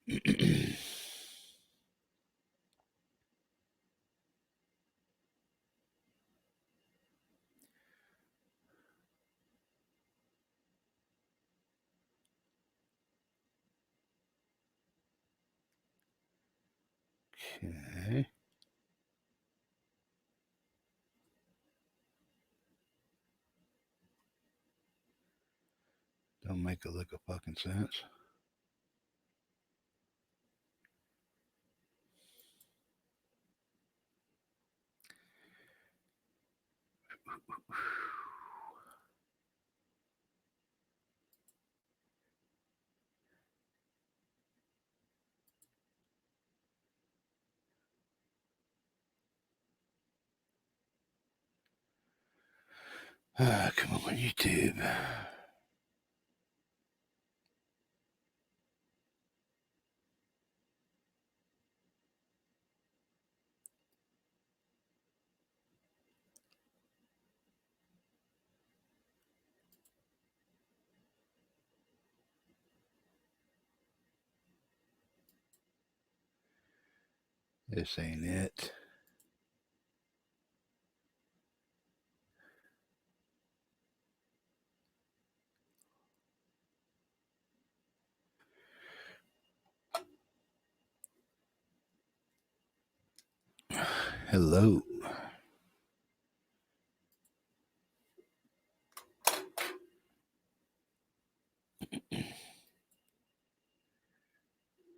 Okay. Don't make a lick of fucking sense. Come on, YouTube. This ain't it. Hello.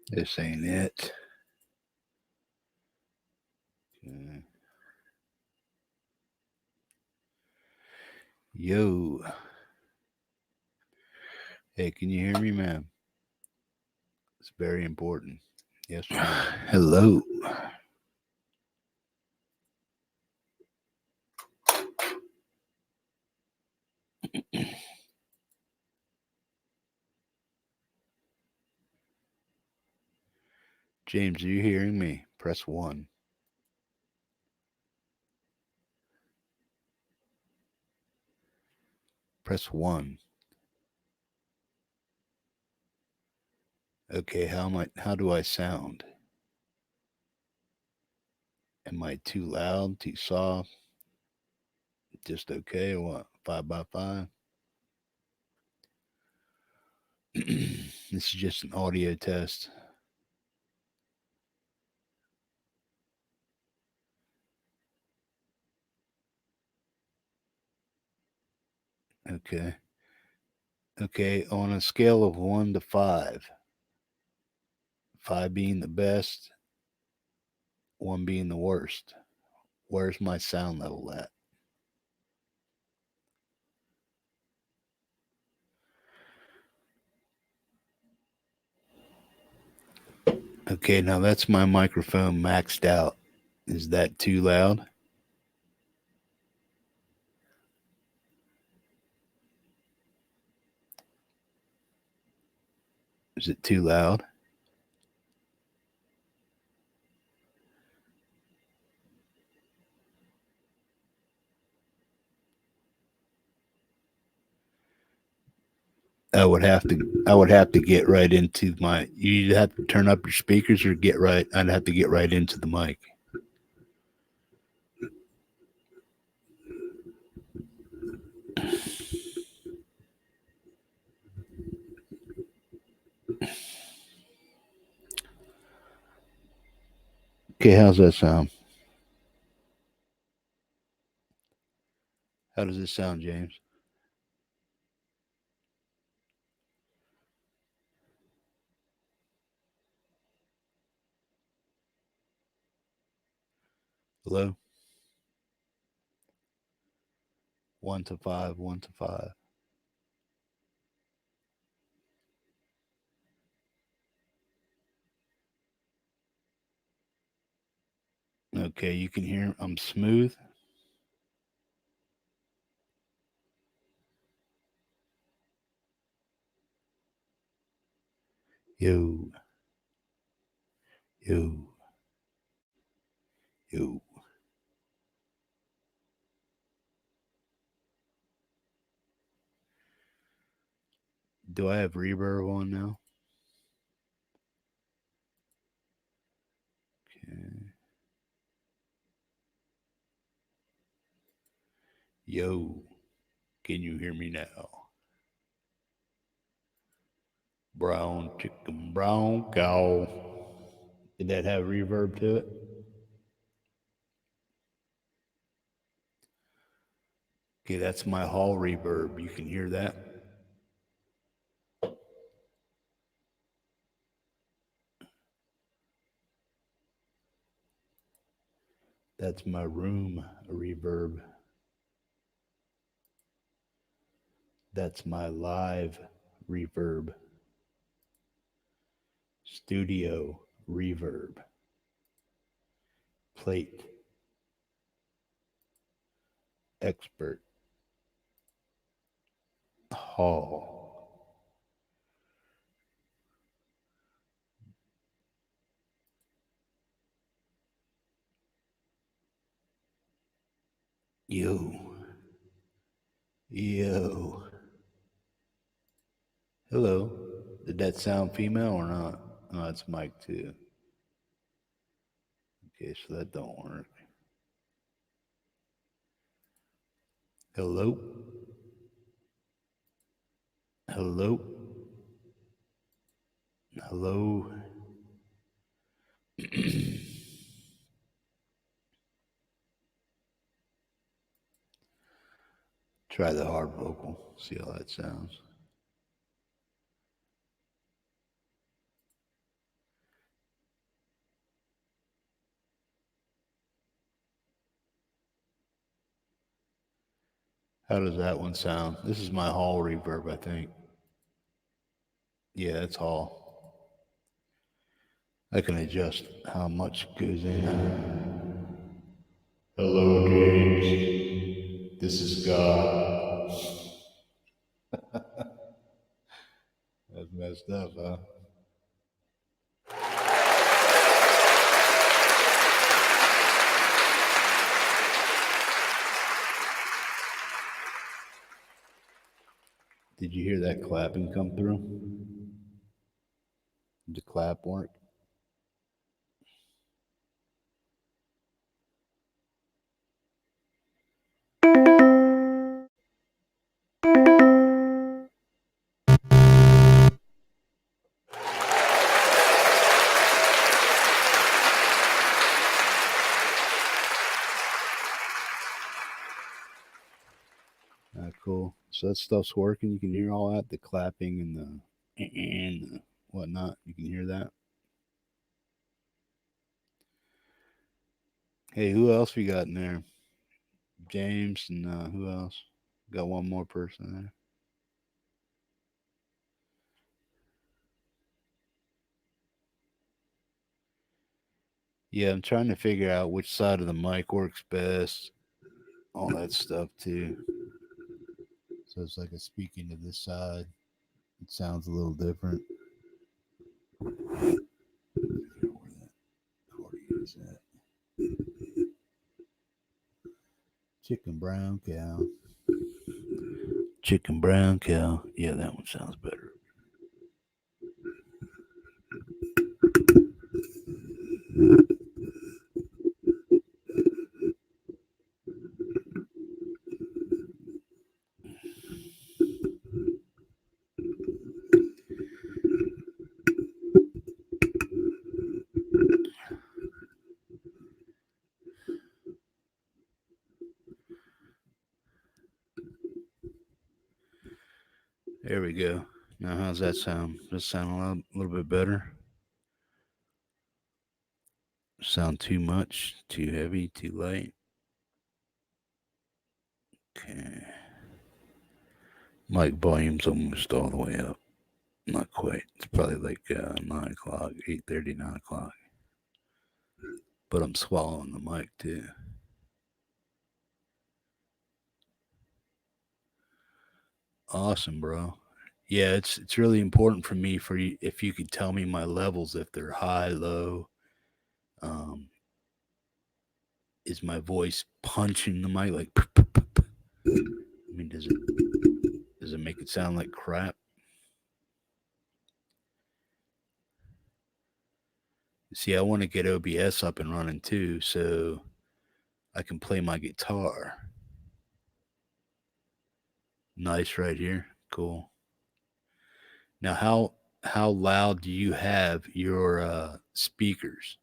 This ain't it. Okay. Yo. Hey, can you hear me, ma'am? It's very important. Yes, ma'am. Hello. James, are you hearing me? Press 1. Press 1. Okay, how do I sound? Am I too loud, too soft? Just okay or what? 5 by 5? This is just an audio test. Okay. Okay, on a scale of 1 to 5, 5 being the best, 1 being the worst, where's my sound level at? Okay, now that's my microphone maxed out. Is that too loud? Is it too loud? I would have to get right into my you either have to turn up your speakers or get right I'd have to get right into the mic. Okay, how's that sound? How does it sound, James? Hello? 1 to 5, 1 to 5. Okay, you can hear I'm smooth. Yo, yo, yo. Do I have reverb on now? Yo, can you hear me now? Brown chicken, brown cow. Did that have reverb to it? Okay, that's my hall reverb. You can hear that? That's my room reverb. That's my live reverb. Studio reverb. Plate. Expert. Hall. Yo. Yo. Hello. Did that sound female or not? Oh, it's Mike too. Okay, so that don't work. Hello. Hello. Hello. Try the hard vocal. See how that sounds. How does that one sound? This is my hall reverb, I think. Yeah, it's hall. I can adjust how much goes in. Hello, James. This is God. That's messed up, huh? Did you hear that clapping come through? Did the clap work? Cool. So that stuff's working. You can hear all that, the clapping and the whatnot. You can hear that. Hey, who else we got in there? James and who else? Got one more person there. Yeah, I'm trying to figure out which side of the mic works best. All that stuff too. So it's like a speaking to this side. It sounds a little different. Where that accordion is at. Chicken brown cow. Chicken brown cow. Yeah, that one sounds better. There we go. Now, how's that sound? Does it sound a little bit better? Sound too much? Too heavy? Too light? Okay. Mic volume's almost all the way up. Not quite. It's probably like 9 o'clock, 8:30, 9 o'clock. But I'm swallowing the mic too. Awesome, bro. Yeah, it's really important for me for you if you could tell me my levels if they're high, low. Um, is my voice punching the mic like? I mean, does it make it sound like crap? See, I want to get OBS up and running too, so I can play my guitar. Nice right here. Cool. Now, how loud do you have your speakers?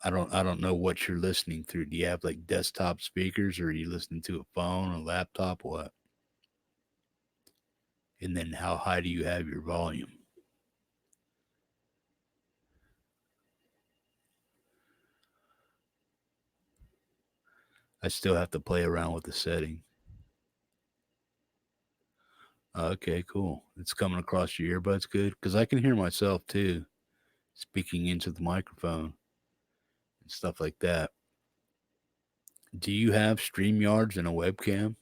I don't know what you're listening through. Do you have like desktop speakers, or are you listening to a phone, a laptop, what? And then how high do you have your volume? I still have to play around with the setting. Okay, cool. It's coming across your earbuds good because I can hear myself too, speaking into the microphone and stuff like that. Do you have StreamYards and a webcam?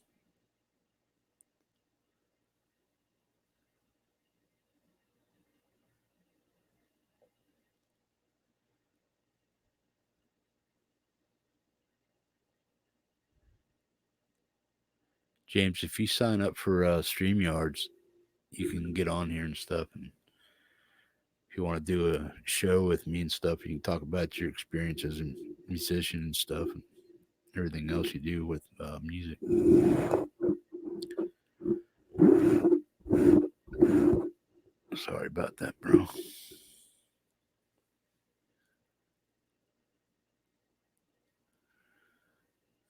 James, if you sign up for StreamYards, you can get on here and stuff. And if you want to do a show with me and stuff, you can talk about your experience as a musician and stuff, and everything else you do with music. Sorry about that, bro.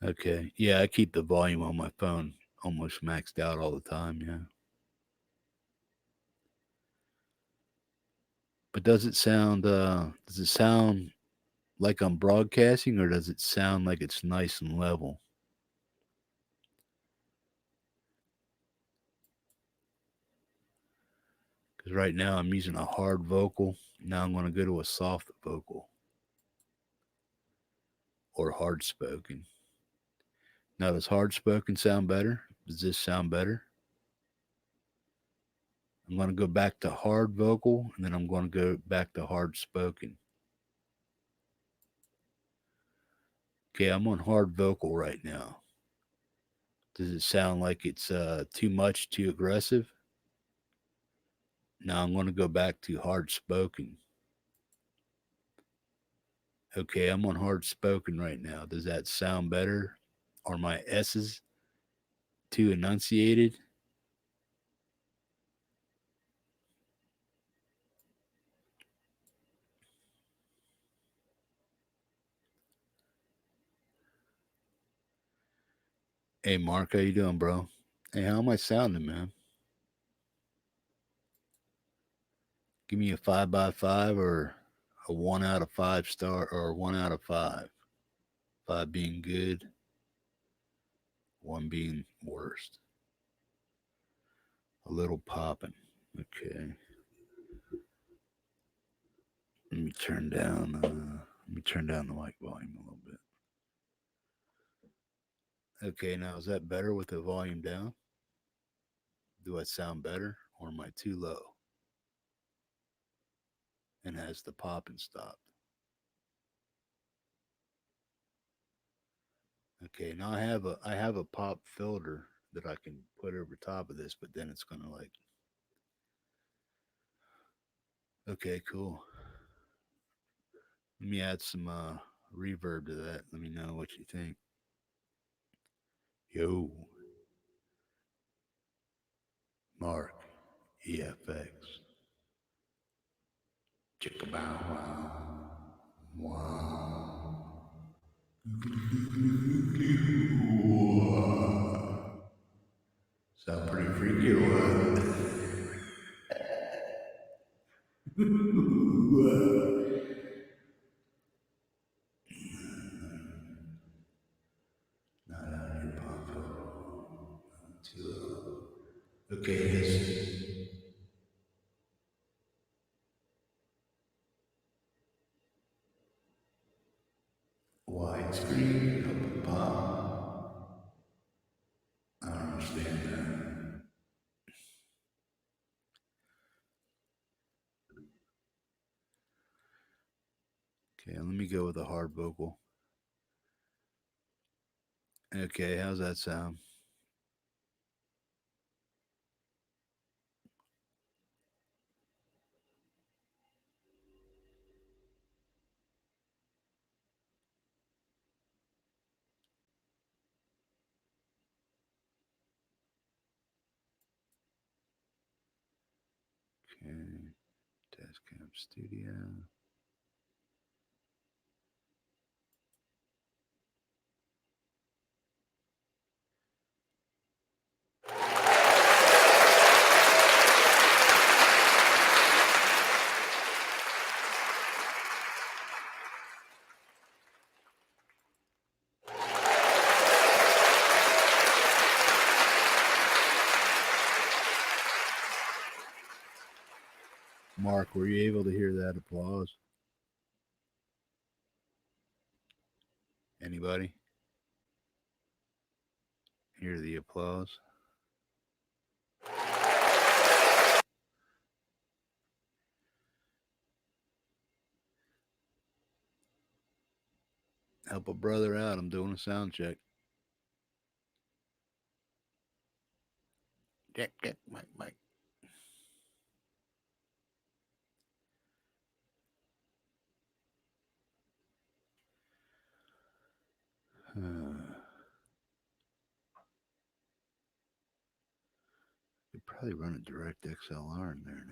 Okay. Yeah, I keep the volume on my phone almost maxed out all the time. Yeah. But does it sound like I'm broadcasting, or does it sound like it's nice and level? Because right now I'm using a hard vocal. Now I'm going to go to a soft vocal or hard spoken. Now, does hard spoken sound better? Does this sound better? I'm going to go back to hard vocal, and then I'm going to go back to hard spoken. Okay, I'm on hard vocal right now. Does it sound like it's too much, too aggressive? Now I'm going to go back to hard spoken. Okay, I'm on hard spoken right now. Does that sound better? Are my S's too enunciated? Hey, Mark, how you doing, bro? Hey, how am I sounding, man? Give me a 5 by 5 or a 1 out of 5 star or 1 out of 5. 5 being good, 1 being worst. A little popping. Okay. Let me turn down the mic volume a little bit. Okay, now is that better with the volume down? Do I sound better, or am I too low? And has the popping stopped? Okay, now I have a pop filter that I can put over top of this, but then it's gonna like, okay, cool. Let me add some reverb to that. Let me know what you think. Yo, Mark, EFX. Chicka bow wow. Wow. Sound pretty freaky or what? Not out of your pop filter. Too low. Okay, listen. Widescreen, open pop. I don't understand that. Okay, let me go with a hard vocal. Okay, how's that sound? Okay. Tascam Studio. Mark, were you able to hear that applause? Anybody hear the applause? Help a brother out. I'm doing a sound check. Check, check, Mike, Mike. Could probably run a direct XLR in there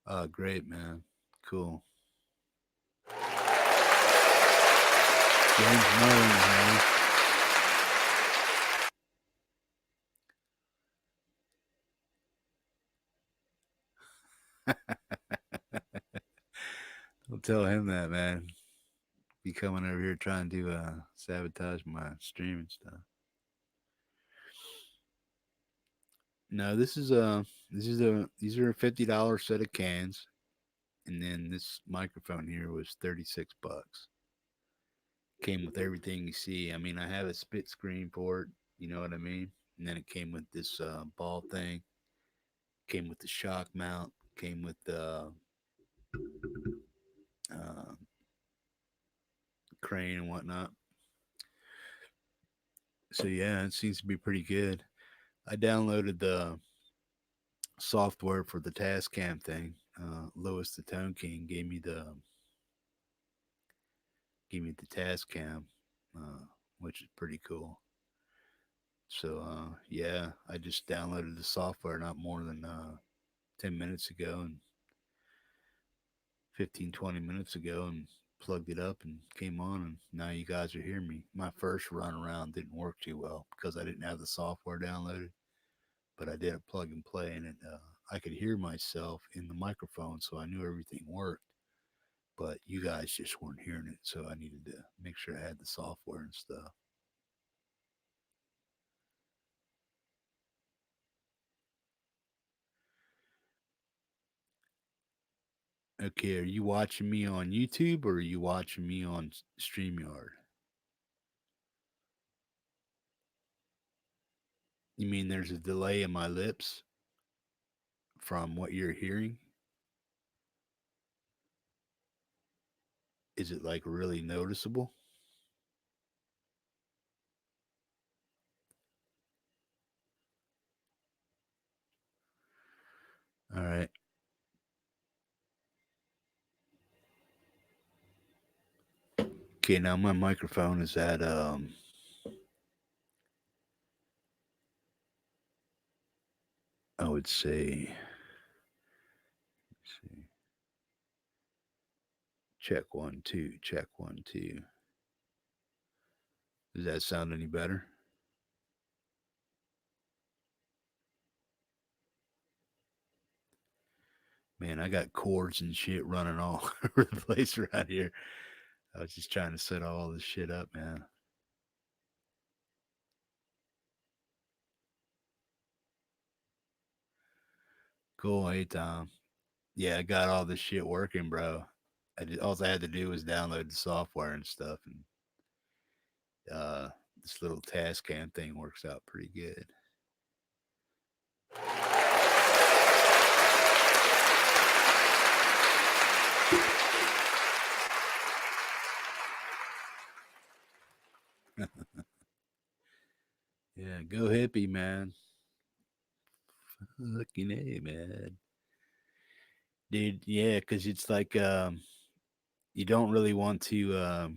now. Great, man. Cool. James Mullen, man. Don't tell him that, man. Be coming over here trying to sabotage my streaming stuff. No, these are a $50 set of cans, and then this microphone here was $36. Came with everything you see. I mean, I have a spit screen for it. You know what I mean? And then it came with this ball thing. Came with the shock mount. Came with the uh, crane and whatnot. So yeah, it seems to be pretty good. I downloaded the software for the Tascam thing. Lewis the Tone King gave me the Tascam, which is pretty cool. So yeah, I just downloaded the software not more than 10 minutes ago, and 15-20 minutes ago, and plugged it up and came on, and now you guys are hearing me. My first run around didn't work too well because I didn't have the software downloaded, but I did a plug and play, and I could hear myself in the microphone, so I knew everything worked. But you guys just weren't hearing it, so I needed to make sure I had the software and stuff. Okay, are you watching me on YouTube or are you watching me on StreamYard? You mean there's a delay in my lips from what you're hearing? Is it like really noticeable? All right. Okay, now my microphone is at I would say, let's see, check one, two, check one, two. Does that sound any better? Man, I got cords and shit running all over the place around here. I was just trying to set all this shit up, man. Cool. Hey, Tom. Yeah, I got all this shit working, bro. All I had to do was download the software and stuff, and uh, this little task cam thing works out pretty good. Yeah, go hippie, man. Fucking A, man. Dude, yeah, because it's like you don't really want to.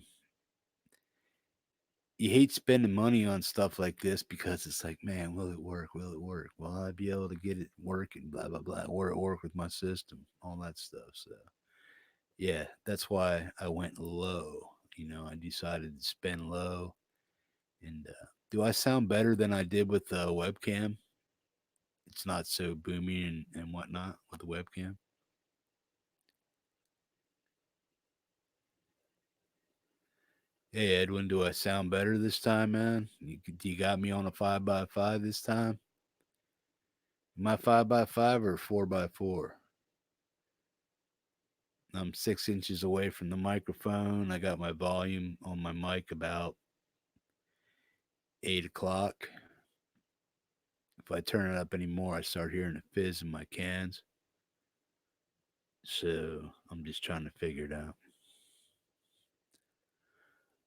you hate spending money on stuff like this because it's like, man, will it work? Will it work? Will I be able to get it working? Blah blah blah. Will it work with my system? All that stuff. So yeah, that's why I went low. I decided to spend low. And do I sound better than I did with the webcam? It's not so boomy and whatnot with the webcam. Hey Edwin, do I sound better this time, man? You got me on a 5x5 this time? Am I 5x5 or 4x4? I'm 6 inches away from the microphone. I got my volume on my mic about 8 o'clock. If I turn it up anymore, I start hearing a fizz in my cans. So I'm just trying to figure it out.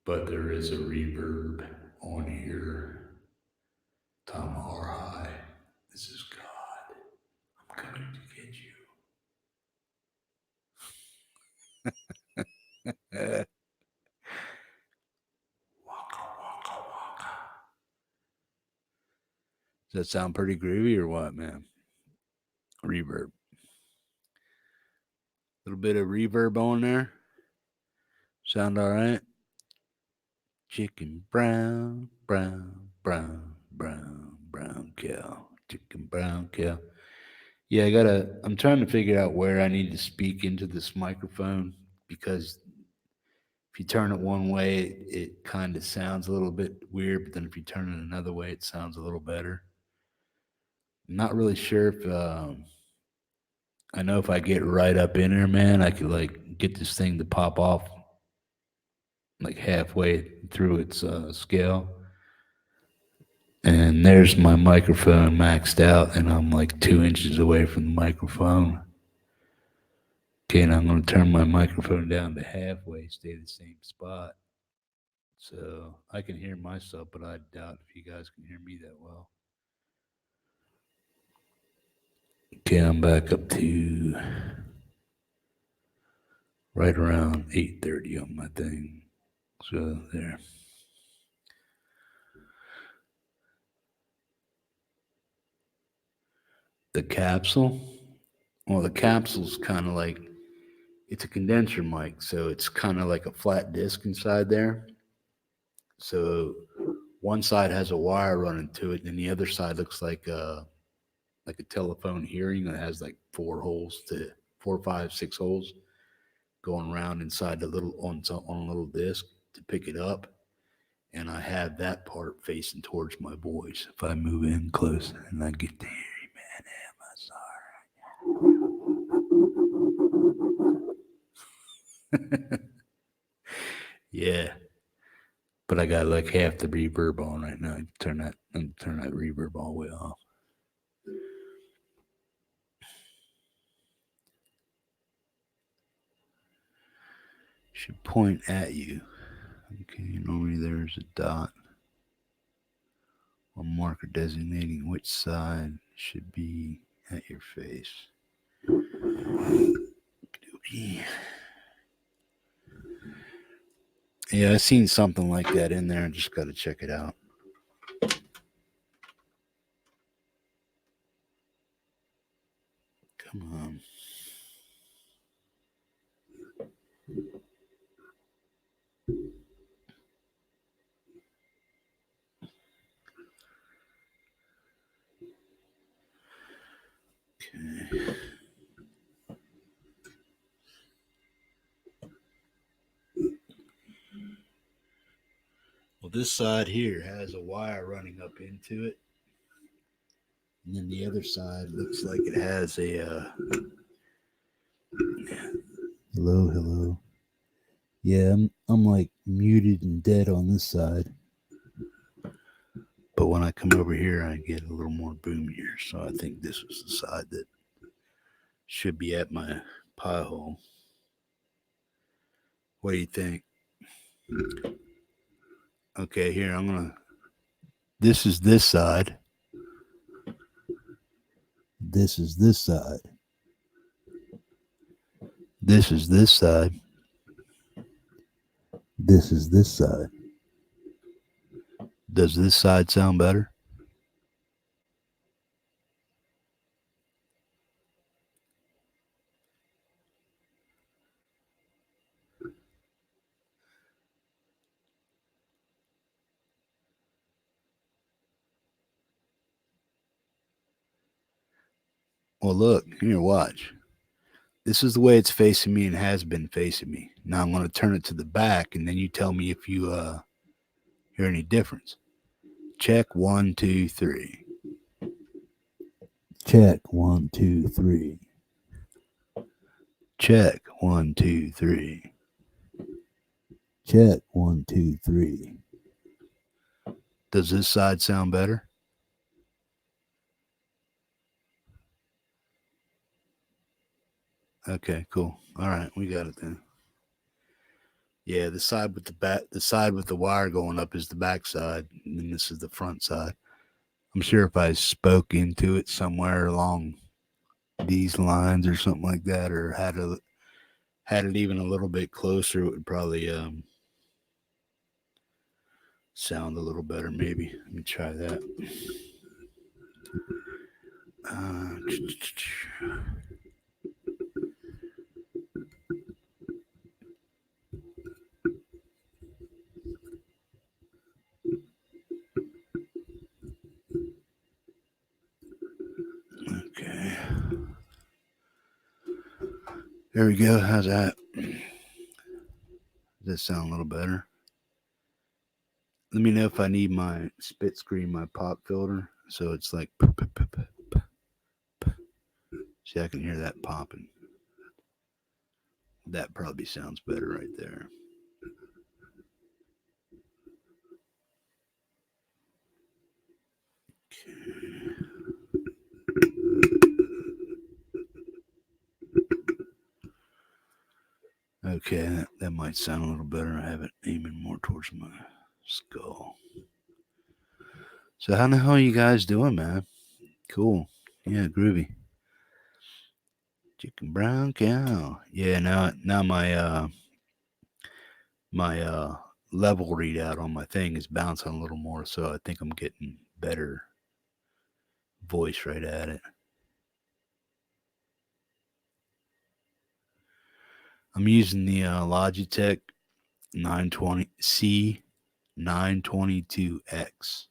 But there is a reverb on here. Tom R. High. This is God. I'm coming to get you. Waka, waka, waka. Does that sound pretty groovy or what, man? Reverb. A little bit of reverb on there. Sound all right? Chicken brown, brown, brown, brown, brown cow. Chicken brown cow. Yeah, I'm trying to figure out where I need to speak into this microphone because if you turn it one way, it kind of sounds a little bit weird, but then if you turn it another way, it sounds a little better. I'm not really sure if I know if I get right up in there, man, I could like get this thing to pop off like halfway through its scale. And there's my microphone maxed out, and I'm like 2 inches away from the microphone. Okay, and I'm going to turn my microphone down to halfway, stay the same spot. So I can hear myself, but I doubt if you guys can hear me that well. Okay, I'm back up to right around 8:30 on my thing. So there. The capsule. Well, the capsule's kind of like it's a condenser mic, so it's kind of like a flat disc inside there. So one side has a wire running to it, and the other side looks like a telephone hearing that has like 4 holes to 4, 5, 6 holes going around inside the little on a little disc to pick it up. And I have that part facing towards my voice. If I move in close and I get to hear you, man, am I sorry? Yeah, but I got like half the reverb on right now. Turn that reverb all the way off. Should point at you. Okay, normally there's a dot or marker designating which side should be at your face. Yeah, I seen something like that in there. I just got to check it out. Come on. Okay. Well, this side here has a wire running up into it, and then the other side looks like it has a. Hello, hello. Yeah, I'm like muted and dead on this side, but when I come over here, I get a little more boomier. So I think this is the side that should be at my pie hole. What do you think? Okay, here I'm gonna. This is this side. This is this side. This is this side. This is this side. Does this side sound better? Well, look, here, watch. This is the way it's facing me and has been facing me. Now I'm going to turn it to the back, and then you tell me if you hear any difference. Check 1, 2, 3. Check 1, 2, 3. Check 1, 2, 3. Check 1, 2, 3. Does this side sound better? Okay, cool. All right, we got it then. Yeah, the side with the wire going up is the back side, and this is the front side. I'm sure if I spoke into it somewhere along these lines or something like that, or had it even a little bit closer, it would probably sound a little better. Maybe let me try that. Uh, okay, there we go. How's that? Does that sound a little better? Let me know if I need my spit screen, my pop filter, so it's like. See, I can hear that popping. That probably sounds better right there. Okay, that might sound a little better. I have it aiming more towards my skull. So how the hell are you guys doing, man? Cool. Yeah, groovy. Chicken brown cow. Yeah, now my level readout on my thing is bouncing a little more, so I think I'm getting better voice right at it. I'm using the Logitech 920 C922X.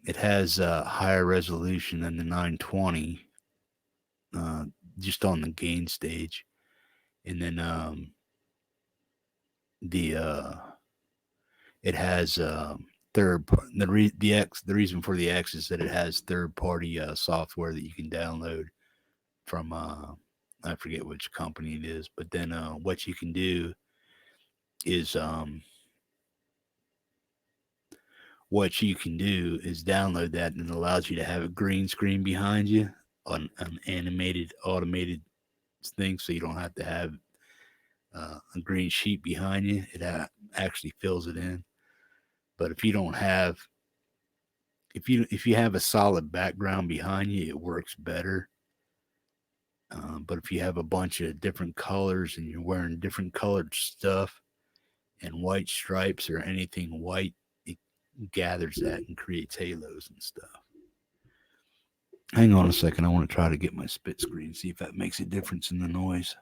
It has a higher resolution than the 920, uh, just on the gain stage, and then the it has the reason for the X is that it has third party software that you can download from I forget which company it is, but then what you can do is download that, and it allows you to have a green screen behind you on an animated automated thing, so you don't have to have a green sheet behind you. It actually fills it in. But if you have a solid background behind you, it works better. But if you have a bunch of different colors and you're wearing different colored stuff and white stripes or anything white, it gathers that and creates halos and stuff. Hang on a second. I want to try to get my split screen, see if that makes a difference in the noise.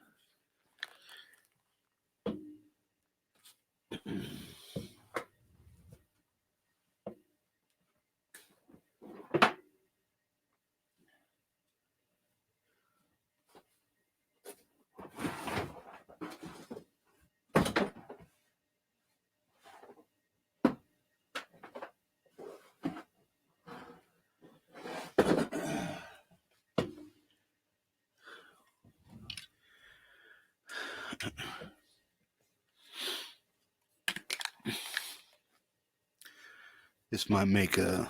This might make a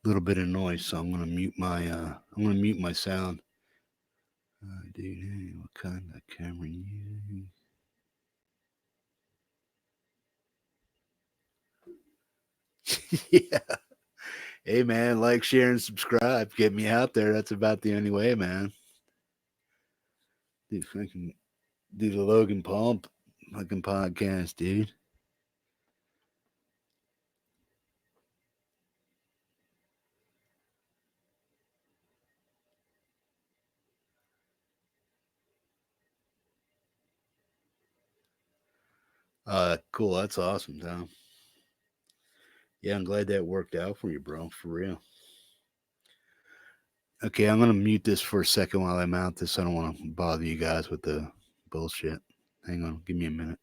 little bit of noise, so I'm gonna mute my sound. Dude, hey, what kind of camera you using? Yeah. Hey man, like, share, and subscribe. Get me out there. That's about the only way, man. Dude, I can do the Logan Paul fucking podcast, dude. Cool. That's awesome, Tom. Yeah, I'm glad that worked out for you, bro. For real. Okay, I'm gonna mute this for a second while I mount this. I don't want to bother you guys with the bullshit. Hang on, give me a minute.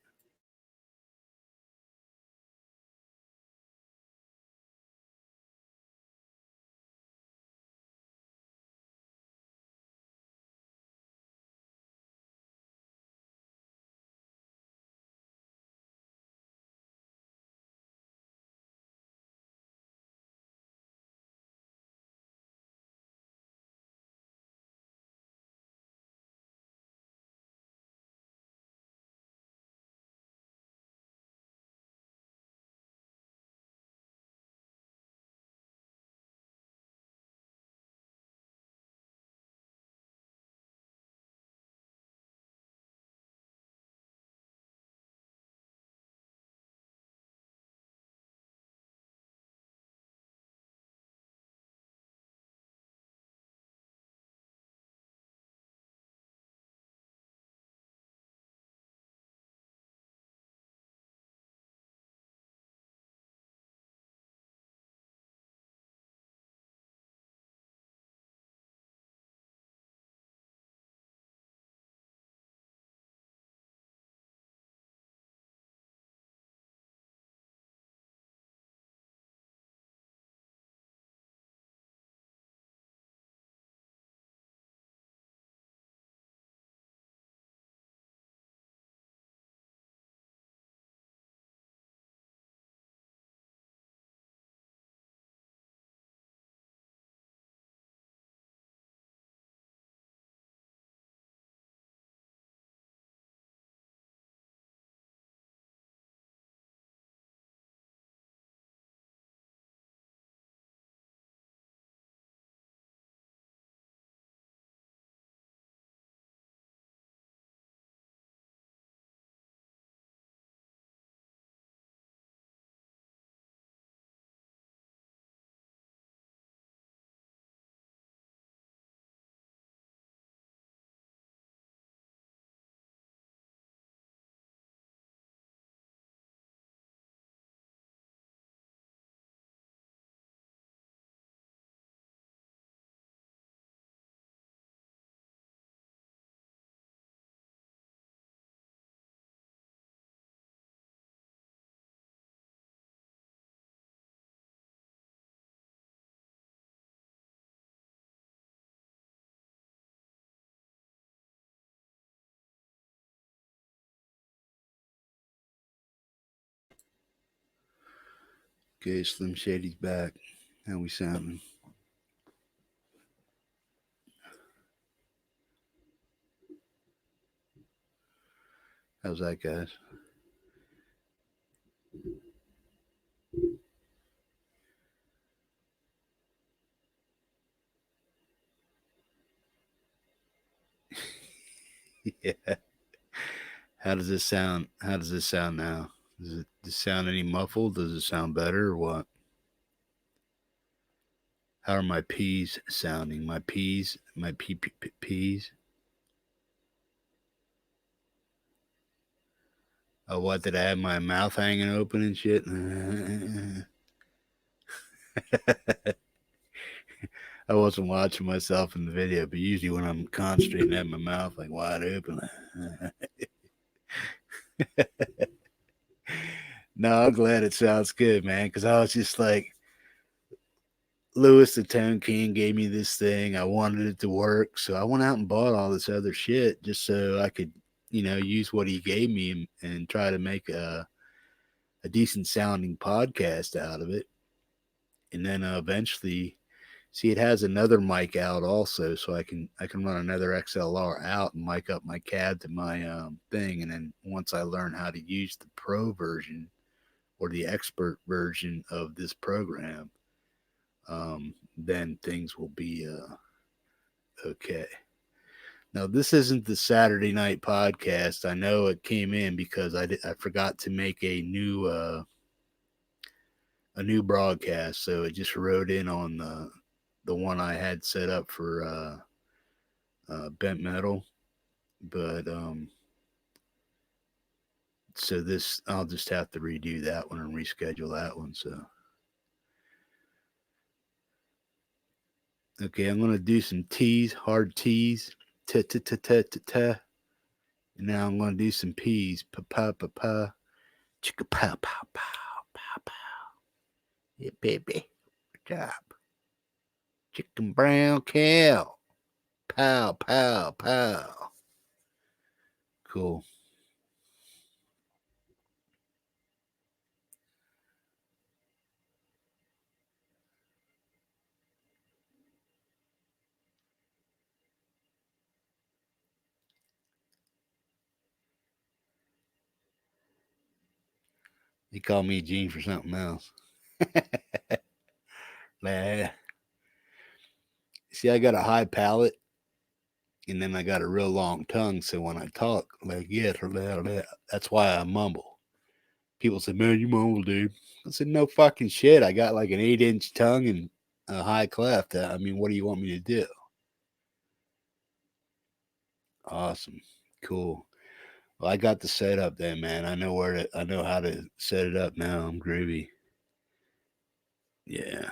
Okay, Slim Shady's back. How we sounding? How's that, guys? Yeah. How does this sound? How does this sound now? Does it sound any muffled? Does it sound better or what? How are my P's sounding? My P's, my P's. Oh, what did I have my mouth hanging open and shit? I wasn't watching myself in the video, but usually when I'm concentrating, I have my mouth like wide open. No, I'm glad it sounds good, man, because I was just like, Lewis, the Tone King, gave me this thing. I wanted it to work, so I went out and bought all this other shit just so I could, use what he gave me and try to make a decent sounding podcast out of it. And then eventually, see, it has another mic out also, so I can run another XLR out and mic up my cab to my thing. And then once I learn how to use the pro version or the expert version of this program, then things will be okay. Now, this isn't the Saturday night podcast. I know it came in because I forgot to make a new broadcast, so it just wrote in on the one I had set up for bent metal. But So this, I'll just have to redo that one and reschedule that one. So okay, I'm gonna do some T's, hard T's, ta ta ta ta ta ta. And now I'm gonna do some P's, pa pa pa pa, chicka pow pow pow pow pow. Yeah, baby, what's up? Chicken brown cow, pow pow pow. Cool. They call me Gene for something else. Nah. See, I got a high palate, and then I got a real long tongue. So when I talk, like yeah, that's why I mumble. People say, "Man, you mumble, dude." I said, "No fucking shit. I got like an 8-inch tongue and a high cleft. I mean, what do you want me to do?" Awesome, cool. Well, I got the setup then, man. I know where to. I know how to set it up now. I'm groovy. Yeah.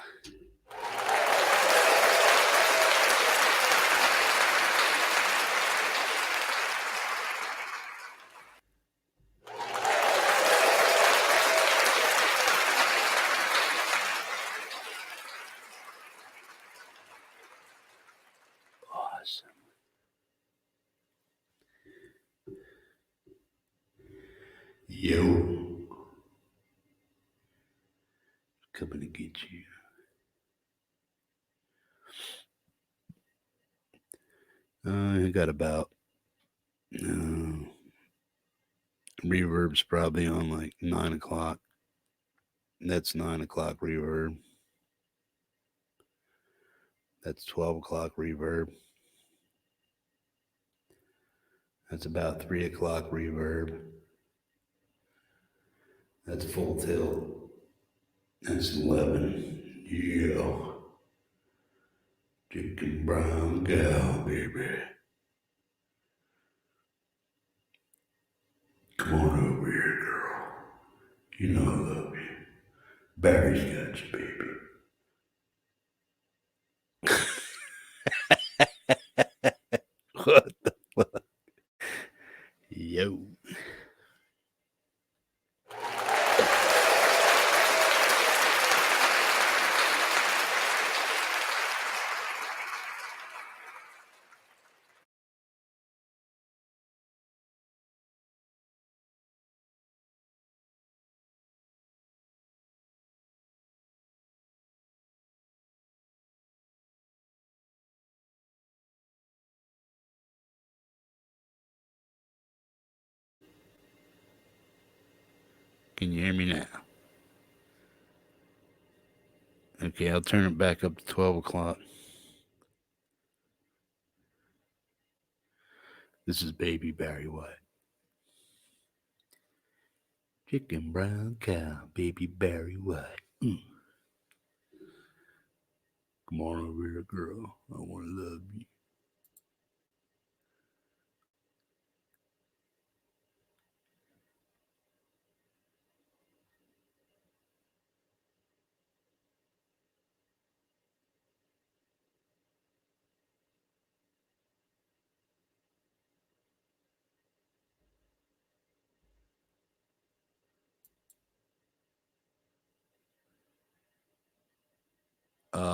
Awesome. Yo, coming to get you. I got about reverb's probably on like 9 o'clock. That's 9 o'clock reverb. That's 12 o'clock reverb. That's about 3 o'clock reverb. That's full tilt. That's 11. Yeah. Chicken brown cow, baby. Come on over here, girl. You know I love you. Barry's got you, baby. What the fuck? Yo. Can you hear me now? Okay, I'll turn it back up to 12 o'clock. This is Baby Barry White. Chicken brown cow, Baby Barry White. Come on over here, girl. I want to love you.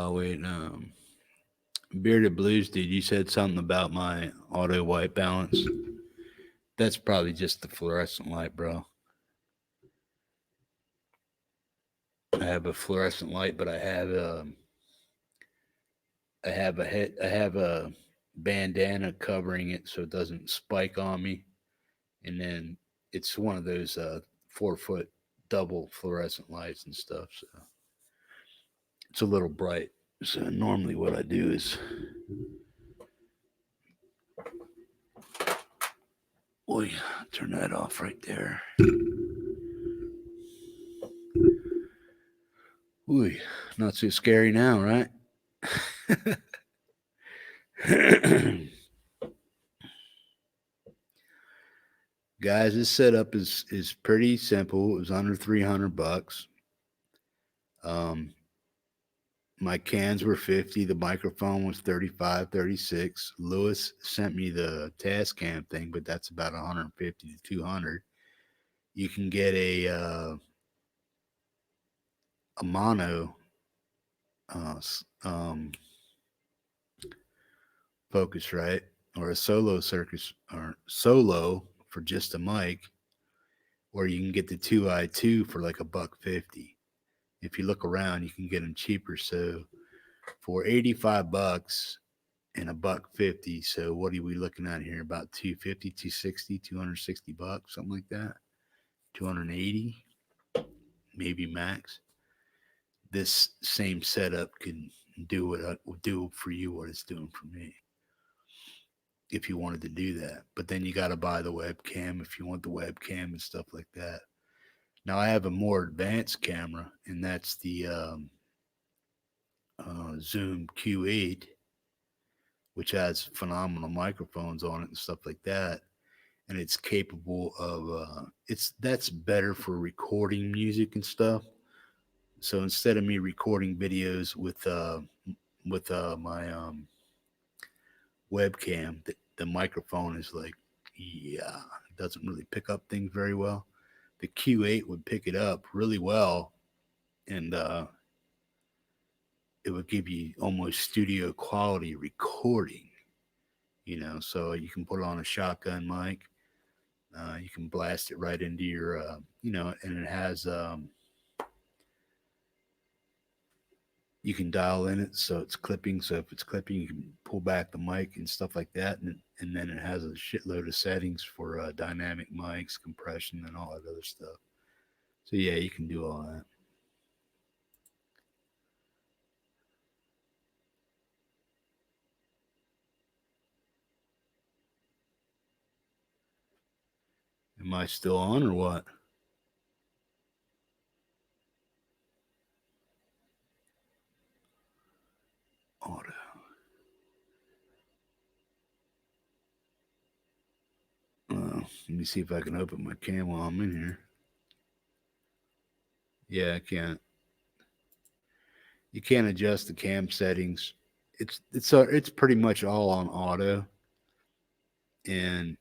Wait, Bearded Blues, dude, you said something about my auto white balance. That's probably just the fluorescent light, bro. I have a fluorescent light, but I have a bandana covering it so it doesn't spike on me, and then it's one of those 4 foot double fluorescent lights and stuff. So it's a little bright. So normally what I do is, boy, turn that off right there. Ooh, not so scary now, right? Guys, this setup is pretty simple. It was under 300 bucks. Um, my cans were 50. The microphone was 35, 36. Lewis sent me the Tascam thing, but that's about 150 to 200. You can get a mono focus, right? Or a solo circus or solo for just a mic, or you can get the 2i2 for like a buck 50. If you look around, you can get them cheaper. So for 85 bucks and a buck 50, so what are we looking at here? About 250, 260, 260 bucks, something like that. 280, maybe max. This same setup can do what I will do for you what it's doing for me if you wanted to do that. But then you got to buy the webcam if you want the webcam and stuff like that. Now I have a more advanced camera, and that's the Zoom Q8, which has phenomenal microphones on it and stuff like that. And it's capable of it's that's better for recording music and stuff. So instead of me recording videos with my webcam, the microphone is like, yeah, it doesn't really pick up things very well. The Q8 would pick it up really well, and it would give you almost studio quality recording. So you can put it on a shotgun mic. You can blast it right into your, and it has you can dial in it so it's clipping. So if it's clipping, you can pull back the mic and stuff like that, and then it has a shitload of settings for dynamic mics, compression, and all that other stuff. So yeah, you can do all that. Am I still on or what? Auto. Let me see if I can open my cam while I'm in here. Yeah, I can't. You can't adjust the cam settings. It's pretty much all on auto, and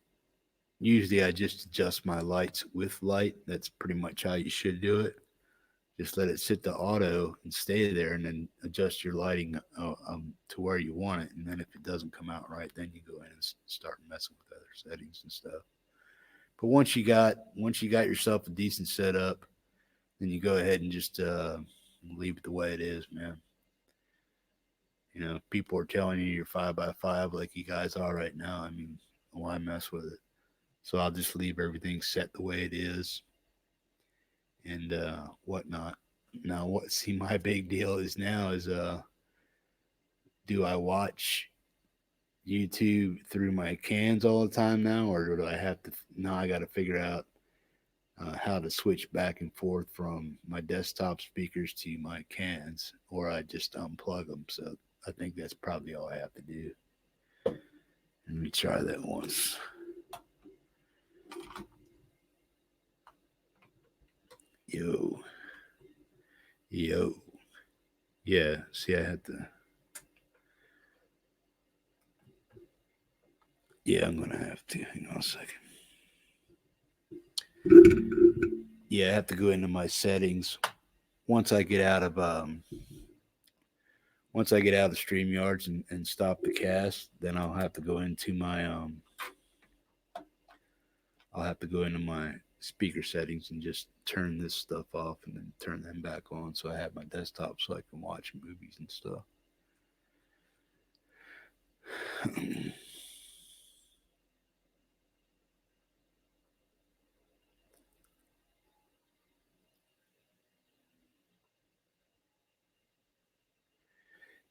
usually I just adjust my lights with light. That's pretty much how you should do it. Just let it sit to auto and stay there, and then adjust your lighting to where you want it. And then if it doesn't come out right, then you go in and start messing with other settings and stuff. But once you got yourself a decent setup, then you go ahead and just leave it the way it is, man. People are telling you you're 5 by 5 like you guys are right now. I mean, why mess with it? So I'll just leave everything set the way it is and whatnot. Now, what see my big deal is now is do I watch YouTube through my cans all the time now, or do I have to? Now I got to figure out how to switch back and forth from my desktop speakers to my cans, or I just unplug them. So I think that's probably all I have to do. Let me try that once. Yo, yo. Yeah, see, I had to. Yeah, I'm gonna have to. Hang on a second. Yeah, I have to go into my settings once I get out of once I get out of the StreamYards and stop the cast. Then I'll have to go into my speaker settings and just turn this stuff off and then turn them back on so I have my desktop so I can watch movies and stuff.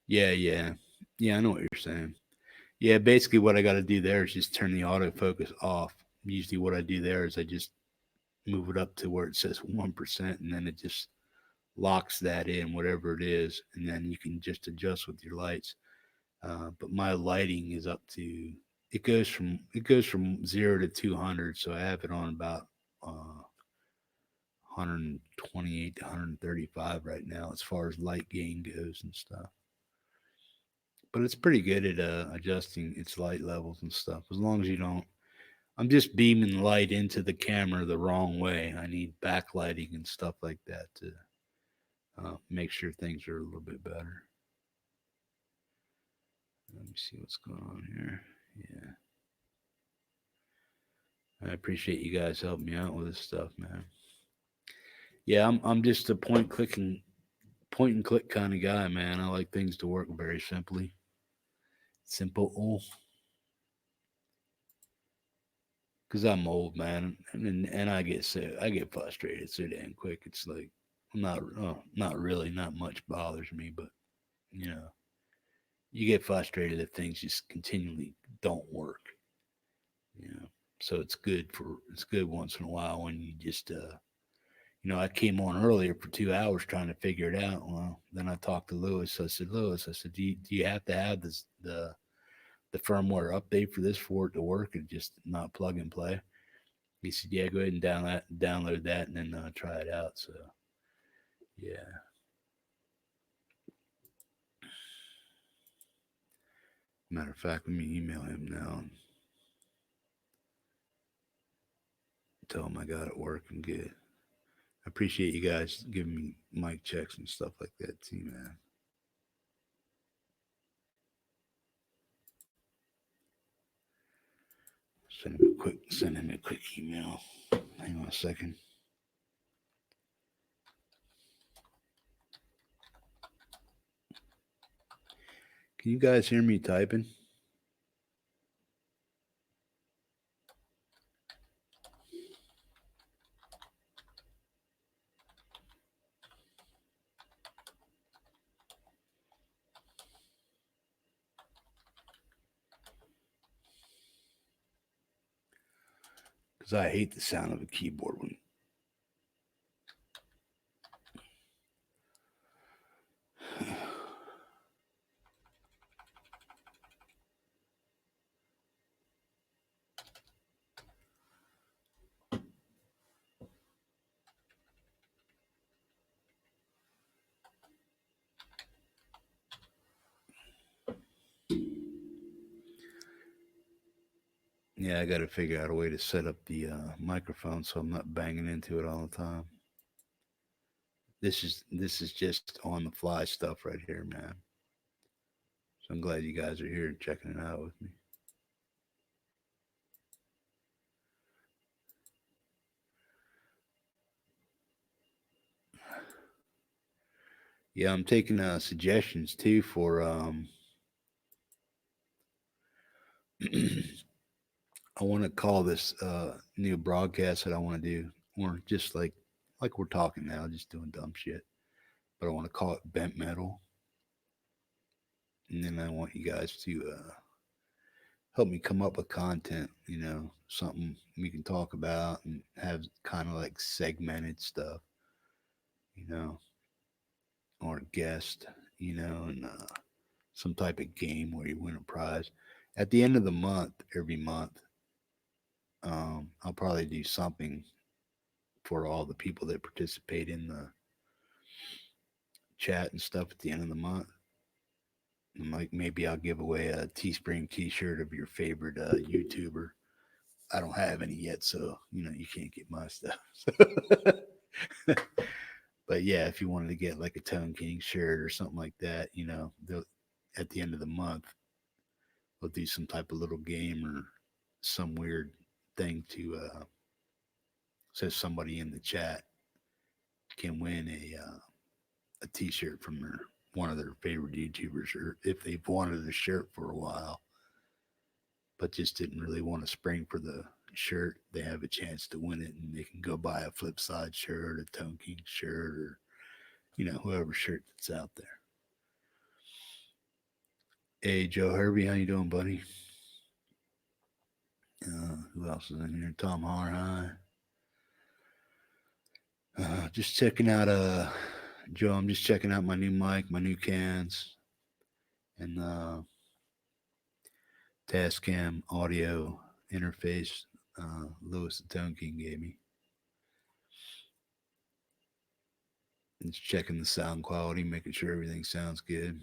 Yeah, yeah. Yeah, I know what you're saying. Yeah, basically what I got to do there is just turn the autofocus off. Usually what I do there is I just move it up to where it says 1% and then it just locks that in, whatever it is. And then you can just adjust with your lights. But my lighting is up to it goes from 0 to 200. So I have it on about 128 to 135 right now as far as light gain goes and stuff. But it's pretty good at adjusting its light levels and stuff. As long as you don't, I'm just beaming light into the camera the wrong way. I need backlighting and stuff like that to make sure things are a little bit better. Let me see what's going on here. Yeah, I appreciate you guys helping me out with this stuff, man. Yeah, I'm just a point and click kind of guy, man. I like things to work very simply. Simple, because I'm old, man, and I get frustrated so damn quick. It's like not really, not much bothers me, but you know, you get frustrated if things just continually don't work. You know, so it's good once in a while when you just I came on earlier for 2 hours trying to figure it out. Well, then I talked to Lewis. I said, Lewis, I said, do you have to have the firmware update for this for it to work and just not plug and play? He said, yeah, go ahead and download that and then try it out. So yeah, matter of fact, let me email him now and tell him I got it working good. I appreciate you guys giving me mic checks and stuff like that too, man. Send him a quick email. Hang on a second. Can you guys hear me typing? Because I hate the sound of a keyboard when. Yeah, I got to figure out a way to set up the microphone so I'm not banging into it all the time. This is just on the fly stuff right here, man. So I'm glad you guys are here and checking it out with me. Yeah, I'm taking suggestions too for I want to call this new broadcast that I want to do, or just like we're talking now, just doing dumb shit. But I want to call it bent metal, and then I want you guys to help me come up with content. Something we can talk about and have kind of like segmented stuff. You know, or a guest. And some type of game where you win a prize at the end of the month. Every month, I'll probably do something for all the people that participate in the chat and stuff at the end of the month. And like maybe I'll give away a Teespring T-shirt of your favorite YouTuber. I don't have any yet, so you can't get my stuff. But yeah, if you wanted to get like a Tone King shirt or something like that, at the end of the month, we'll do some type of little game or some weird thing to so somebody in the chat can win a T-shirt from one of their favorite YouTubers, or if they've wanted a shirt for a while, but just didn't really want to spring for the shirt, they have a chance to win it, and they can go buy a Flip Side shirt, a Tone King shirt, or whoever shirt that's out there. Hey, Joe Herbie, how you doing, buddy? Who else is in here? Tom Harhigh. Just checking out Joe. I'm just checking out my new mic, my new cans, and Tascam audio interface Lewis the Tone King gave me. It's checking the sound quality, making sure everything sounds good.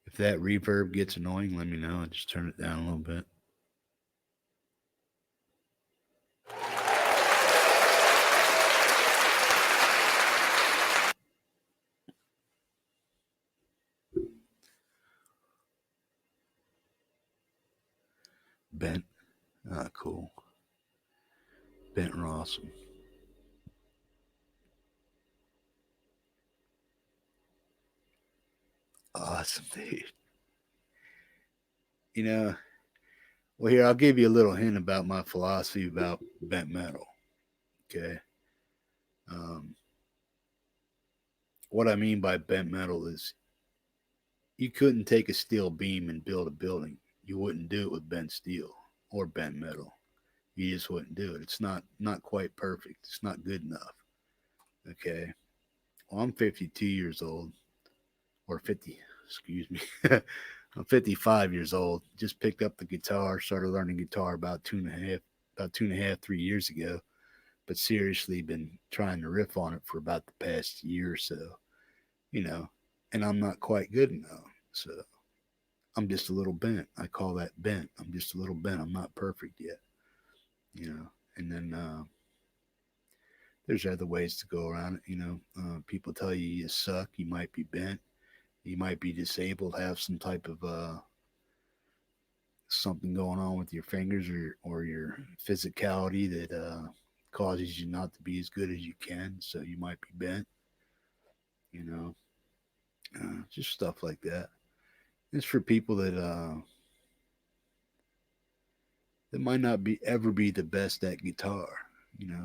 If that reverb gets annoying, let me know and just turn it down a little bit. Bent. Ah, cool. Bent Rawson. Awesome, dude. You know, well, here, I'll give you a little hint about my philosophy about bent metal. Okay. Um, what I mean by bent metal is you couldn't take a steel beam and build a building. You wouldn't do it with bent steel or bent metal. You just wouldn't do it. It's not quite perfect. It's not good enough. Okay. Well, I'm 52 years old, or 50. Excuse me. I'm 55 years old. Just picked up the guitar. Started learning guitar about 2.5, 3 years ago. But seriously, been trying to riff on it for about the past year or so. You know, and I'm not quite good enough. So I'm just a little bent. I call that bent. I'm just a little bent. I'm not perfect yet. You know, and then there's other ways to go around it. People tell you you suck. You might be bent. You might be disabled. Have some type of something going on with your fingers or your physicality that causes you not to be as good as you can. So you might be bent. You know, just stuff like that. It's for people that might not be ever be the best at guitar.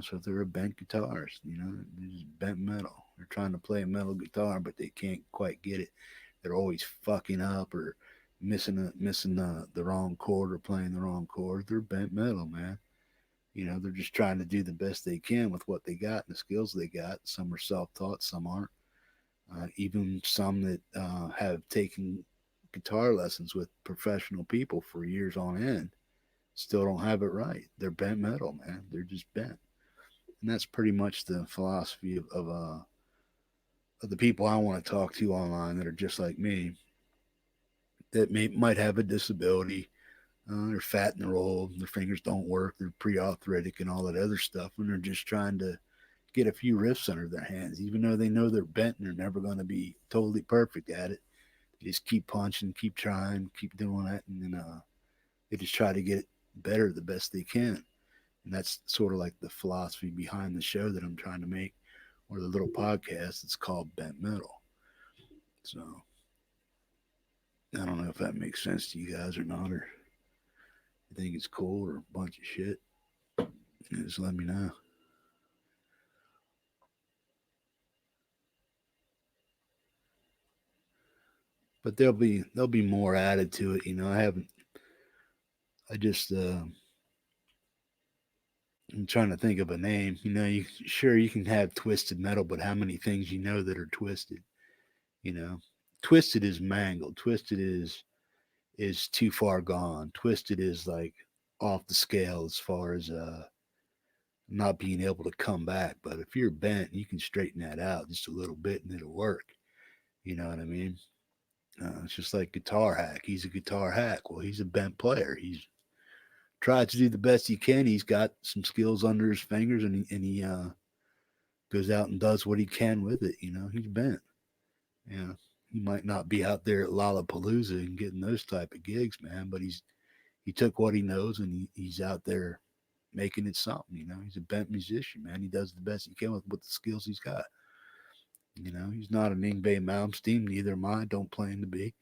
So if they're a bent guitarist, they're just bent metal. They're trying to play a metal guitar, but they can't quite get it. They're always fucking up or missing the wrong chord or playing the wrong chord. They're bent metal, man. They're just trying to do the best they can with what they got and the skills they got. Some are self-taught, some aren't. Even some that have taken guitar lessons with professional people for years on end still don't have it right. They're bent metal, man. They're just bent, and that's pretty much the philosophy of the people I want to talk to online that are just like me, that might have a disability. They're fat and they're old. Their fingers don't work. They're pre-arthritic and all that other stuff, and they're just trying to get a few riffs under their hands, even though they know they're bent and they're never going to be totally perfect at it. They just keep punching, keep trying, keep doing that, and then they just try to get it better the best they can. And that's sort of like the philosophy behind the show that I'm trying to make, or the little podcast. It's called Bent Metal. So I don't know if that makes sense to you guys or not, or you think it's cool or a bunch of shit. Just let me know. But there'll be more added to it. I haven't. I just I'm trying to think of a name. You can have twisted metal, but how many things that are twisted? You know, twisted is mangled. Twisted is too far gone. Twisted is like off the scale as far as not being able to come back. But if you're bent, you can straighten that out just a little bit and it'll work. You know what I mean? It's just like guitar hack. He's a guitar hack. Well, he's a bent player. He's tried to do the best he can. He's got some skills under his fingers, and he goes out and does what he can with it. He's bent. Yeah, he might not be out there at Lollapalooza and getting those type of gigs, man. But he took what he knows and he's out there making it something. He's a bent musician, man. He does the best he can with the skills he's got. He's not an Ingve Malmsteen, neither am I. Don't claim to be.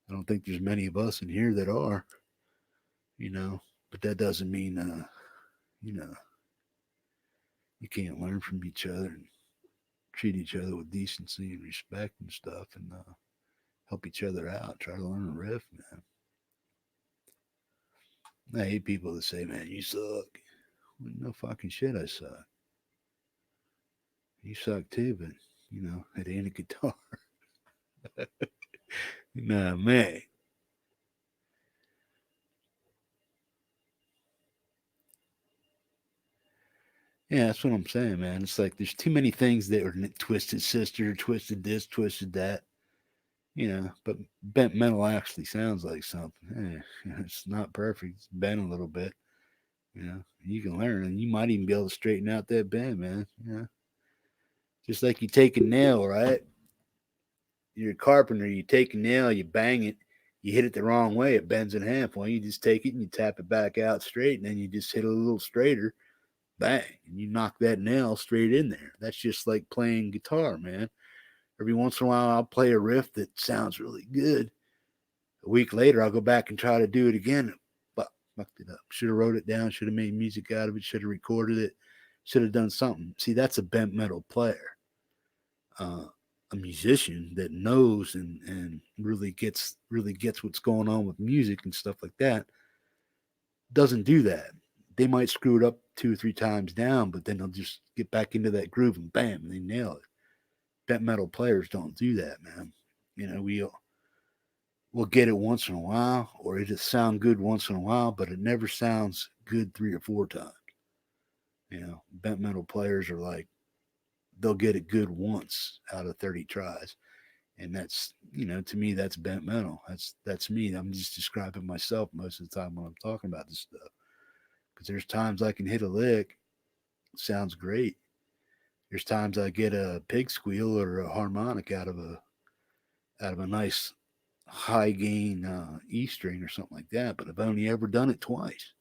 I don't think there's many of us in here that are. You know, but that doesn't mean you know you can't learn from each other and treat each other with decency and respect and stuff, and help each other out. Try to learn a riff, man. I hate people that say, "Man, you suck." Well, no fucking shit, I suck. You suck too, but it ain't a guitar. Nah, man. Yeah, that's what I'm saying, man. It's like there's too many things that are twisted sister, twisted this, twisted that. But bent metal actually sounds like something. It's not perfect. It's bent a little bit. You can learn, and you might even be able to straighten out that bend, man. Just like you take a nail, right? You're a carpenter. You take a nail, you bang it, you hit it the wrong way, it bends in half. Well, you just take it and you tap it back out straight, and then you just hit it a little straighter, bang, and you knock that nail straight in there. That's just like playing guitar, man. Every once in a while, I'll play a riff that sounds really good. A week later, I'll go back and try to do it again. But fucked it up. Should have wrote it down. Should have made music out of it. Should have recorded it. Should have done something. See, that's a bent metal player, uh, a musician that knows and really gets what's going on with music and stuff like that. Doesn't do that. They might screw it up 2 or 3 times down, but then they'll just get back into that groove and bam, they nail it. Bent metal players don't do that, man. We'll get it once in a while, or it'll sound good once in a while, but it never sounds good 3 or 4 times. Bent metal players are like they'll get it good once out of 30 tries, and that's to me that's bent metal. That's me. I'm just describing myself most of the time when I'm talking about this stuff, because there's times I can hit a lick, sounds great. There's times I get a pig squeal or a harmonic out of a nice high gain E string or something like that, but I've only ever done it twice.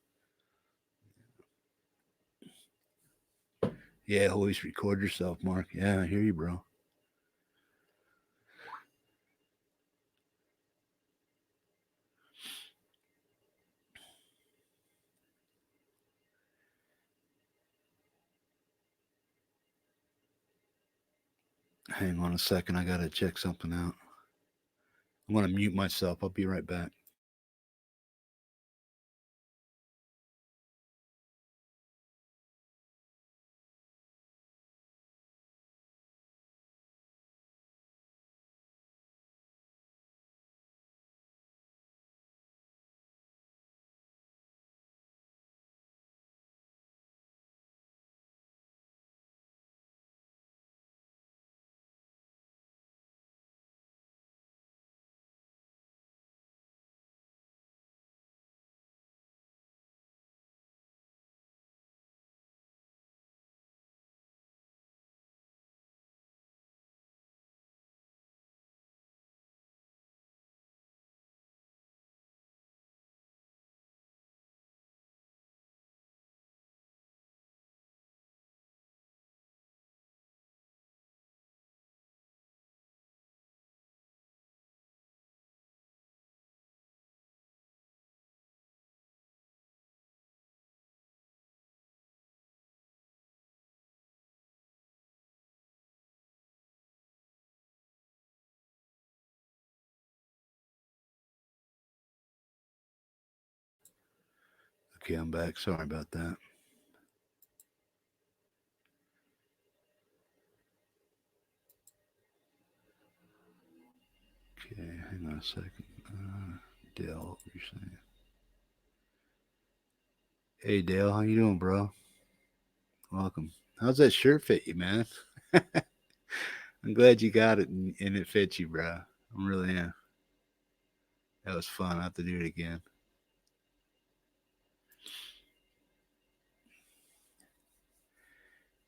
Yeah, always record yourself, Mark. Yeah, I hear you, bro. Hang on a second. I got to check something out. I'm going to mute myself. I'll be right back. Okay, I'm back. Sorry about that. Okay, hang on a second. Dale, what you're saying? Hey, Dale, how you doing, bro? Welcome. How's that shirt fit you, man? I'm glad you got it and it fits you, bro. I'm really am. That was fun. I have to do it again.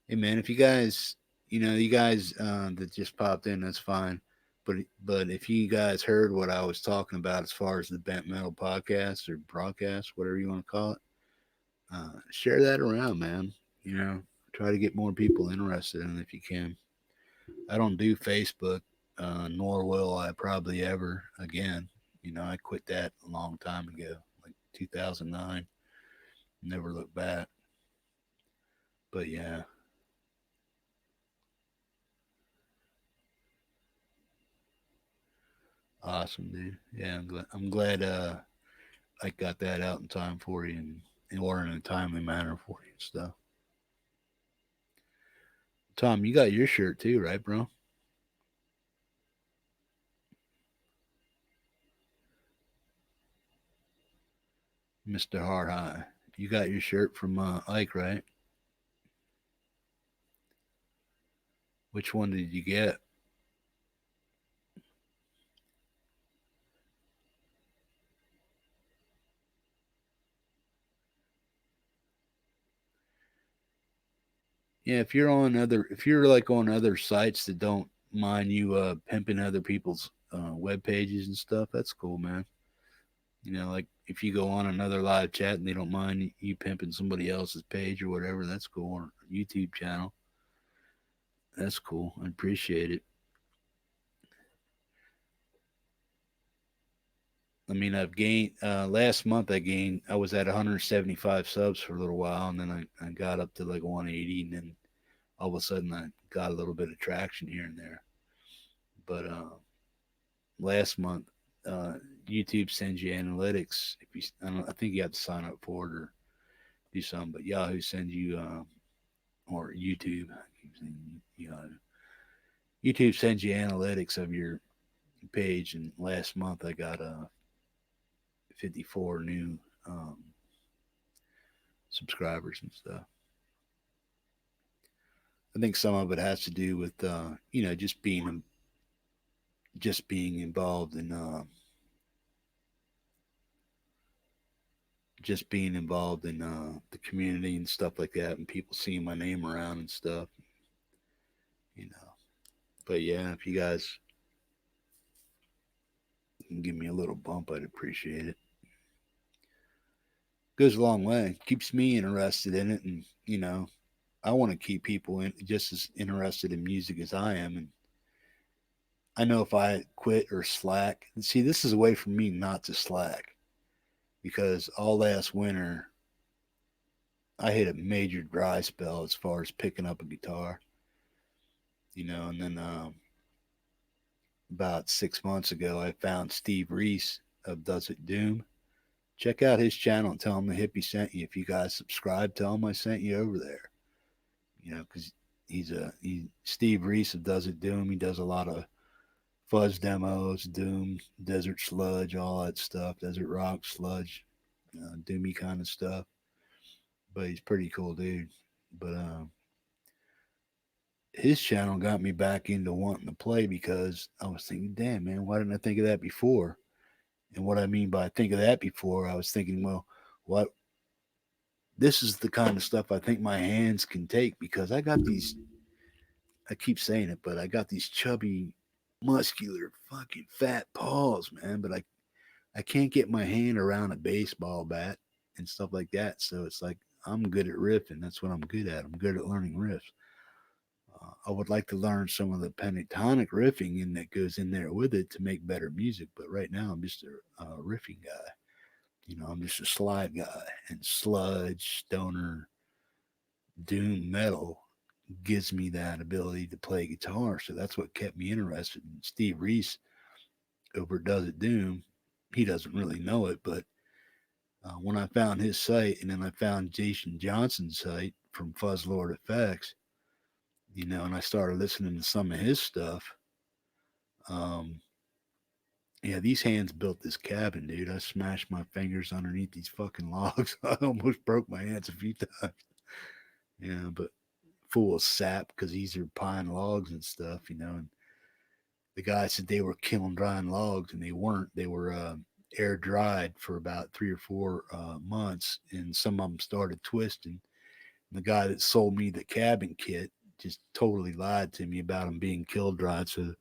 Hey man, if you guys that just popped in, that's fine. But if you guys heard what I was talking about as far as the Bent Metal podcast or broadcast, whatever you want to call it, share that around, man. You know, try to get more people interested in it if you can. I don't do Facebook, nor will I probably ever again. I quit that a long time ago, like 2009. Never looked back. But yeah, awesome, dude. Yeah, I'm glad I got that out in time for you and or in a timely manner for you and stuff. Tom, you got your shirt too, right, bro? Mr. Hard High. You got your shirt from Ike, right? Which one did you get? Yeah, if you're like on other sites that don't mind you pimping other people's web pages and stuff, that's cool, man. You know, like if you go on another live chat and they don't mind you pimping somebody else's page or whatever, that's cool. Or YouTube channel, that's cool. I appreciate it. I mean, I've gained last month. I was at 175 subs for a little while, and then I got up to like 180, and then all of a sudden I got a little bit of traction here and there. But last month, uh, YouTube sends you analytics. If you, I think you have to sign up for it or do something. But Yahoo sends you, or YouTube, I keep saying Yahoo. YouTube sends you analytics of your page, and last month I got 54 new um, subscribers and stuff. I think some of it has to do with just being involved in the community and stuff like that, and people seeing my name around and stuff, you know. But yeah, if you guys can give me a little bump, I'd appreciate it. Goes a long way. Keeps me interested in it, and I want to keep people just as interested in music as I am. And I know if I quit or slack, and see, this is a way for me not to slack because all last winter I hit a major dry spell as far as picking up a guitar, and then about 6 months ago, I found Steve Reese of Does It Doom. Check out his channel and tell him the hippie sent you. If you guys subscribe, tell him I sent you over there. Because he's Steve Reese of Does It Doom. He does a lot of fuzz demos, doom, desert sludge, all that stuff, desert rock, sludge, doomy kind of stuff. But he's pretty cool dude. But his channel got me back into wanting to play because I was thinking, damn man, why didn't I think of that before? And what I mean by think of that before, I was thinking, well, what this is the kind of stuff I think my hands can take because I got these. I keep saying it, but I got these chubby, muscular, fucking fat paws, man. But I can't get my hand around a baseball bat and stuff like that. So it's like I'm good at riffing. That's what I'm good at. I'm good at learning riffs. I would like to learn some of the pentatonic riffing and that goes in there with it to make better music. But right now, I'm just a riffing guy. I'm just a slide guy, and sludge, stoner, doom metal gives me that ability to play guitar. So that's what kept me interested in Steve Reese over Does It Doom. He doesn't really know it, but when I found his site and then I found Jason Johnson's site from Fuzz Lord Effects, and I started listening to some of his stuff. Um, yeah, these hands built this cabin, dude. I smashed my fingers underneath these fucking logs. I almost broke my hands a few times. Yeah, but full of sap because these are pine logs and stuff. And the guy said they were kiln drying logs, and they weren't. They were air dried for about 3 or 4 months, and some of them started twisting. And the guy that sold me the cabin kit just totally lied to me about them being kiln dried. So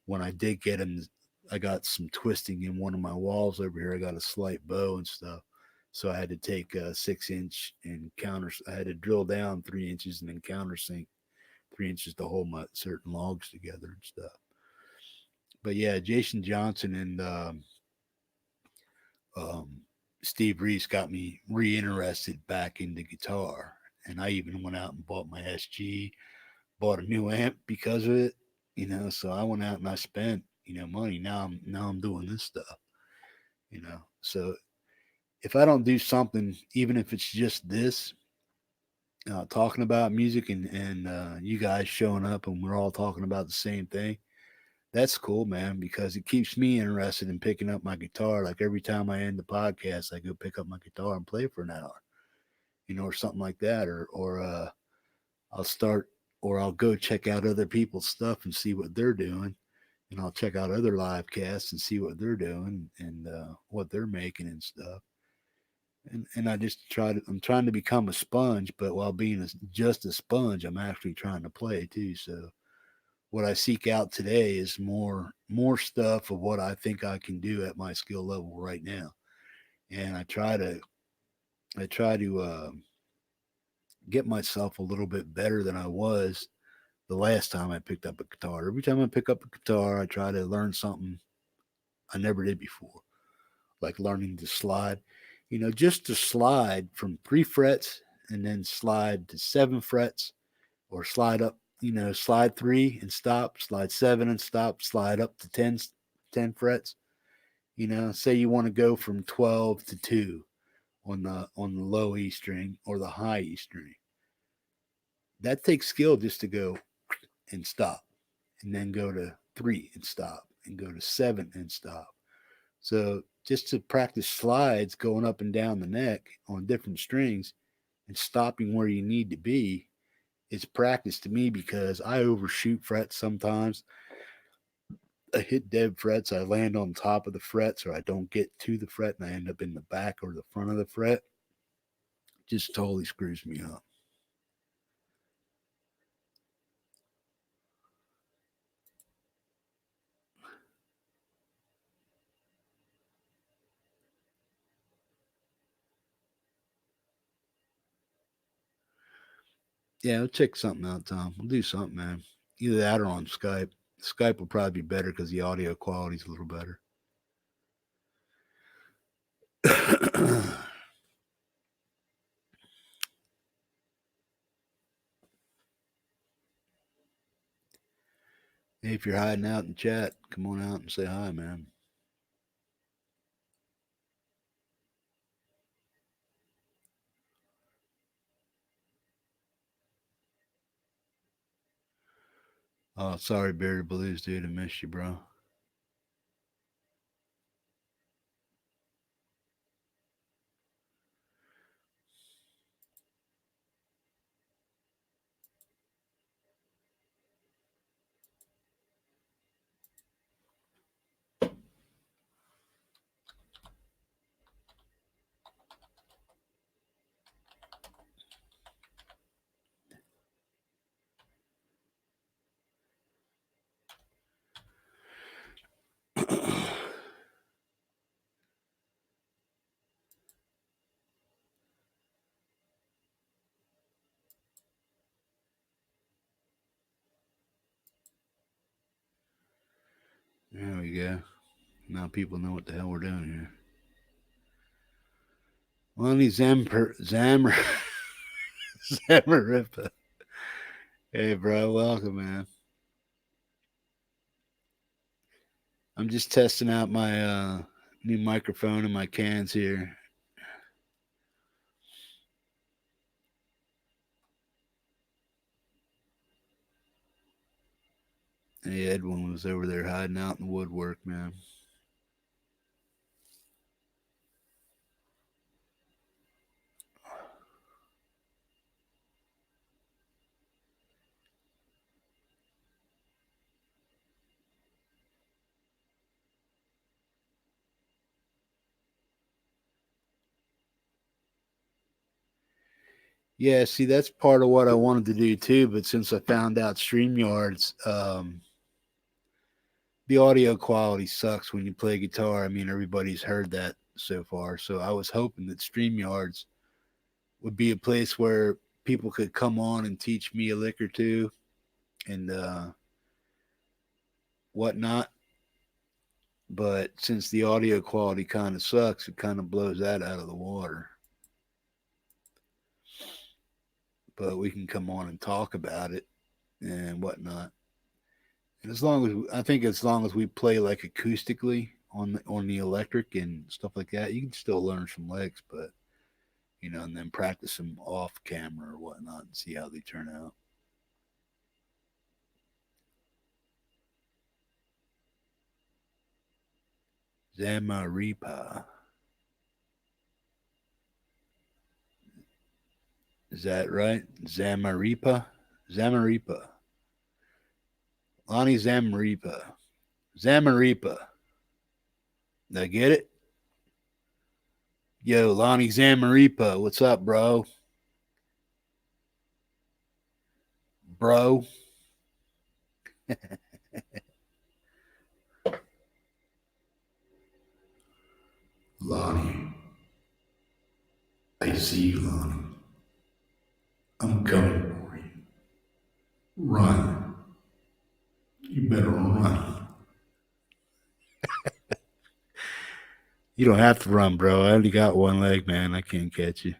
when I did get them, I got some twisting in one of my walls over here. I got a slight bow and stuff. So I had to take a 6 inch and counter. I had to drill down 3 inches and then countersink 3 inches to hold my certain logs together and stuff. But yeah, Jason Johnson and um, Steve Reese got me reinterested back into guitar, and I even went out and bought my SG, bought a new amp because of it. So I went out and I spent money. Now I'm doing this stuff. So if I don't do something, even if it's just this, talking about music and you guys showing up and we're all talking about the same thing, That's cool, man, because it keeps me interested in picking up my guitar. Like every time I end the podcast, I go pick up my guitar and play for an hour, or something like that, or I'll start, or I'll go check out other people's stuff and see what they're doing, and I'll check out other live casts and see what they're doing and what they're making and stuff. And I just I'm trying to become a sponge, but while being just a sponge, I'm actually trying to play too. So what I seek out today is more stuff of what I think I can do at my skill level right now, and I try to get myself a little bit better than I was the last time I picked up a guitar. Every time I pick up a guitar, I try to learn something I never did before, like learning to slide. Just to slide from 3 frets and then slide to 7 frets, or slide up, slide 3 and stop, slide 7 and stop, slide up to 10 frets. Say you want to go from 12 to 2 on the low E string or the high E string. That takes skill just to go and stop, and then go to 3 and stop, and go to 7 and stop. So just to practice slides going up and down the neck on different strings and stopping where you need to be is practice to me, because I overshoot frets sometimes. I hit dead frets, I land on top of the frets, or I don't get to the fret and I end up in the back or the front of the fret. Just totally screws me up. Yeah, we'll check something out, Tom. We'll do something, man. Either that or on Skype. Skype will probably be better because the audio quality's a little better. Hey, if you're hiding out in chat, come on out and say hi, man. Oh, sorry, Barry Blues, dude. I missed you, bro. There we go. Now people know what the hell we're doing here. Lonnie Zamaripa. Hey, bro. Welcome, man. I'm just testing out my new microphone and my cans here. Hey, Edwin was over there hiding out in the woodwork, man. Yeah, see, that's part of what I wanted to do too. But since I found out StreamYards, the audio quality sucks when you play guitar. I mean, everybody's heard that so far. So I was hoping that StreamYards would be a place where people could come on and teach me a lick or two and whatnot. But since the audio quality kind of sucks, it kind of blows that out of the water. But we can come on and talk about it and whatnot. And as long as we play like acoustically on the electric and stuff like that, you can still learn some licks, but and then practice them off camera or whatnot and see how they turn out. Zamaripa. Is that right? Zamaripa? Zamaripa. Lonnie Zamaripa. Zamaripa. Did I get it? Yo, Lonnie Zamaripa. What's up, bro? Bro. Lonnie, I see you, Lonnie. I'm coming for you. Run. You better run. You don't have to run, bro. I only got one leg, man. I can't catch you.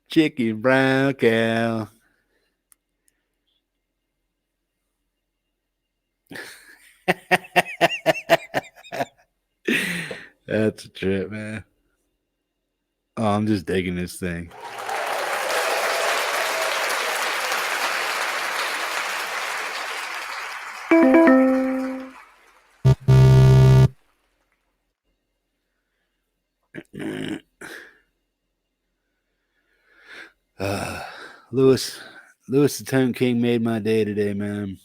Chicken brown cow. That's a trip, man. Oh, I'm just digging this thing. Uh, Lewis, Lewis the Tone King made my day today, man.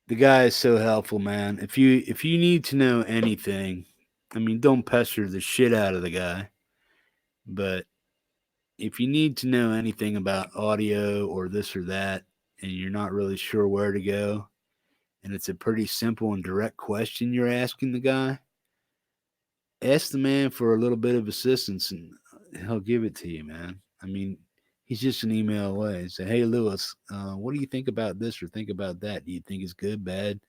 The guy is so helpful, man. If you need to know anything, I mean, don't pester the shit out of the guy. But if you need to know anything about audio or this or that, and you're not really sure where to go, and it's a pretty simple and direct question you're asking the guy, ask the man for a little bit of assistance, and he'll give it to you, man. I mean, he's just an email away. Say, hey, Lewis, what do you think about this or think about that? Do you think it's good, bad,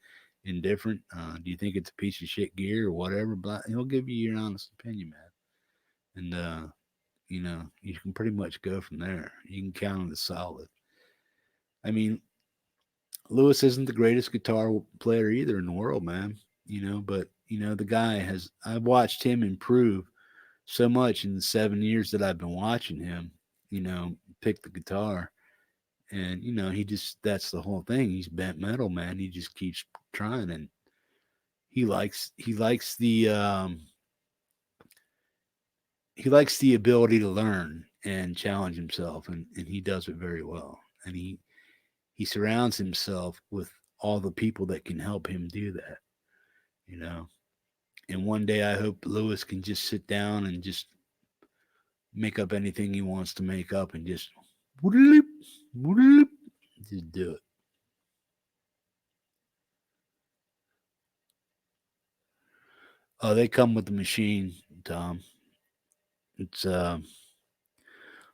indifferent? Do you think it's a piece of shit gear or whatever? Blah. He'll give you your honest opinion, man. And you can pretty much go from there. You can count on the solid. I mean, Lewis isn't the greatest guitar player either in the world, man. But the guy has. I've watched him improve so much in the 7 years that I've been watching him. Pick the guitar, and he just that's the whole thing. He's bent metal, man. He just keeps trying, and he likes the ability to learn and challenge himself, and he does it very well. And he surrounds himself with all the people that can help him do that. You know, and one day I hope Lewis can just sit down and just make up anything he wants to make up and just whoop, whoop, just do it. Oh, they come with the machine, Tom. It's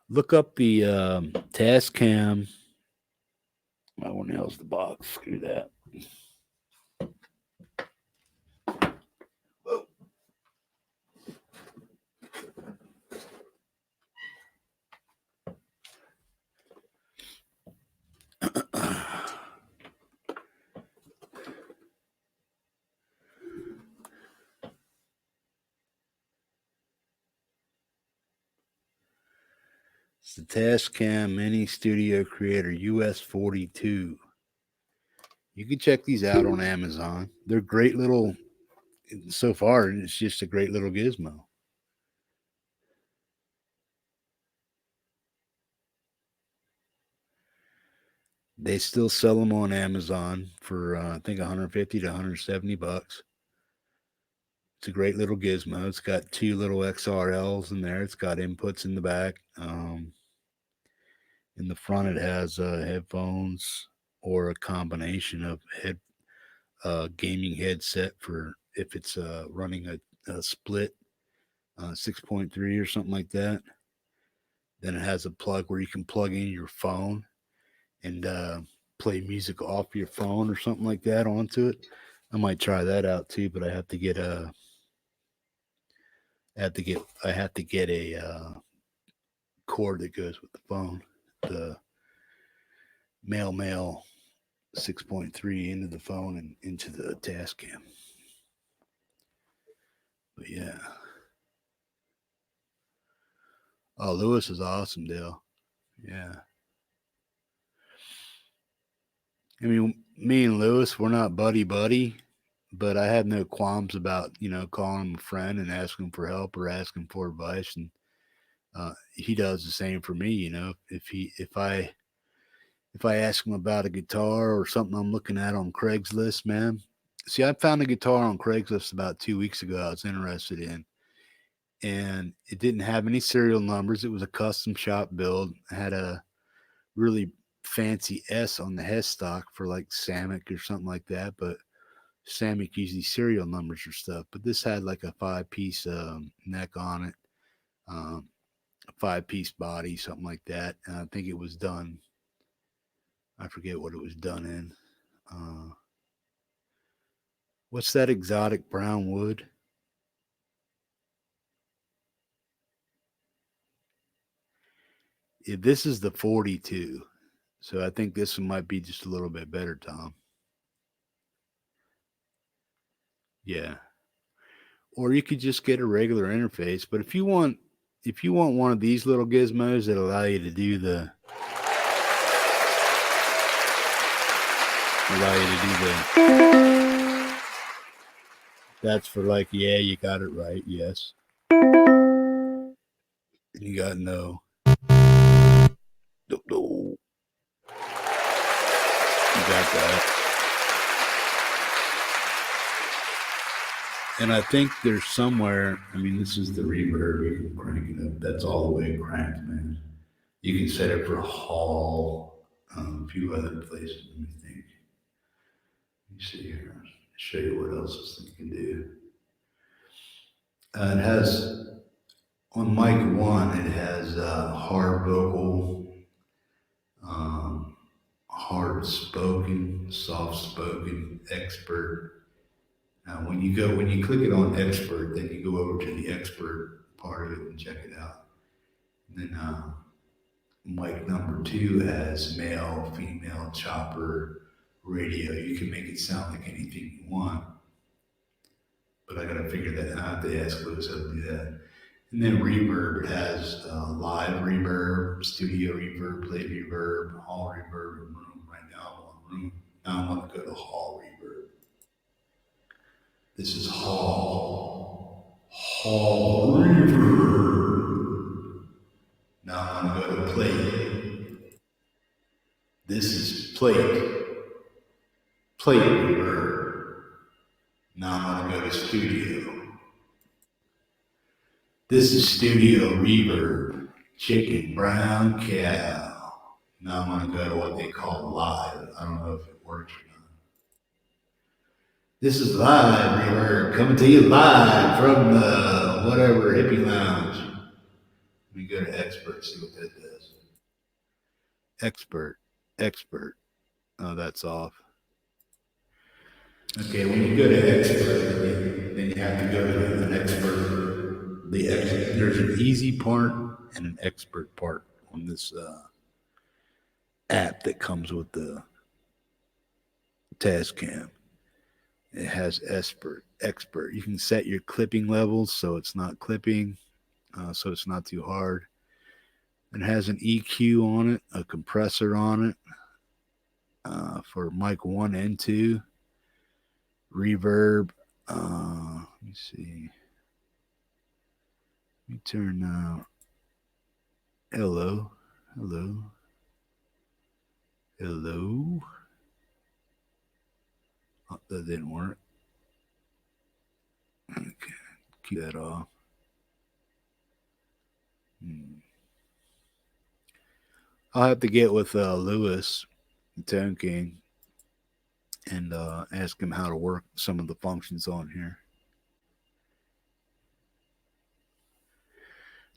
look up the task cam. Oh, what the hell's the box? Screw that. It's the Tascam Mini Studio Creator US 42. You can check these out on Amazon. They're great little. So far, it's just a great little gizmo. They still sell them on Amazon for I think 150 to 170 bucks. It's a great little gizmo. It's got two little XRLs in there. It's got inputs in the back. In the front, it has headphones or a combination of gaming headset for if it's running a split 6.3 or something like that. Then it has a plug where you can plug in your phone and play music off your phone or something like that onto it. I might try that out too, but I have to get a cord that goes with the phone. The mail 6.3 into the phone and into the task cam. But yeah. Oh, Lewis is awesome, Dale. Yeah. I mean, me and Lewis, we're not buddy buddy, but I have no qualms about calling him a friend and asking him for help or asking for advice, and he does the same for me. If I ask him about a guitar or something I'm looking at on Craigslist, man. See, I found a guitar on Craigslist about 2 weeks ago. I was interested in, and it didn't have any serial numbers. It was a custom shop build. It had a really fancy S on the headstock for like Samick or something like that, but Samick usually serial numbers or stuff. But this had like a 5 piece neck on it, um, a 5 piece body, something like that. And I think it was done. I forget what it was done in. Uh, what's that exotic brown wood? This is the 42. So I think this one might be just a little bit better, Tom. Yeah. Or you could just get a regular interface. But if you want one of these little gizmos that allow you to do the allow you to do the that's for like, yeah, you got it right, yes. You got no, no, no, you got that. And I think there's somewhere, I mean, this is the reverb. You can crank it up. That's all the way cranked, man. You can set it for hall, a few other places. Let me think. Let me see here. Show you what else this thing can do. It has on mic one. It has hard vocal, um, hard spoken, soft spoken, expert. Now, when you click it on expert, then you go over to the expert part of it and check it out. And then mic number two has male, female, chopper, radio. You can make it sound like anything you want, but I gotta figure that out. They ask Lewis how to do that. And then reverb, it has live reverb, studio reverb, play reverb, hall reverb, and room. Right now I'm on room. Now I'm gonna go to hall reverb. This is hall. Hall reverb. Now I'm gonna go to plate. This is plate. Plate reverb. Now I'm gonna go to studio. This is studio reverb. Chicken brown cow. Now I'm gonna go to what they call live. I don't know if it works or not. This is live reverb coming to you live from the whatever hippie lounge. We go to expert, see what that does. Expert, expert. Oh, that's off. Okay, when you go to expert, then you have to go to an expert. There's an easy part and an expert part on this app that comes with the Tascam. It has expert. You can set your clipping levels so it's not clipping, so it's not too hard. It has an EQ on it, a compressor on it for mic one and two, reverb. Let me see. Let me turn hello, hello, hello. Oh, that didn't work. Okay, keep that off. Hmm. I'll have to get with Lewis, the Tone King, and ask him how to work some of the functions on here.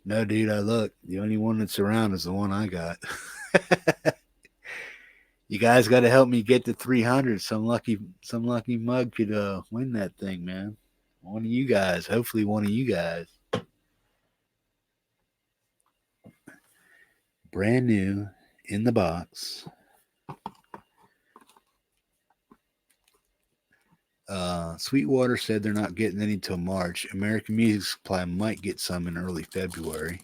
No, dude, I look. The only one that's around is the one I got. You guys got to help me get to 300. Some lucky mug could win that thing, man. One of you guys, hopefully one of you guys. Brand new in the box. Sweetwater said they're not getting any till March. American Music Supply might get some in early February.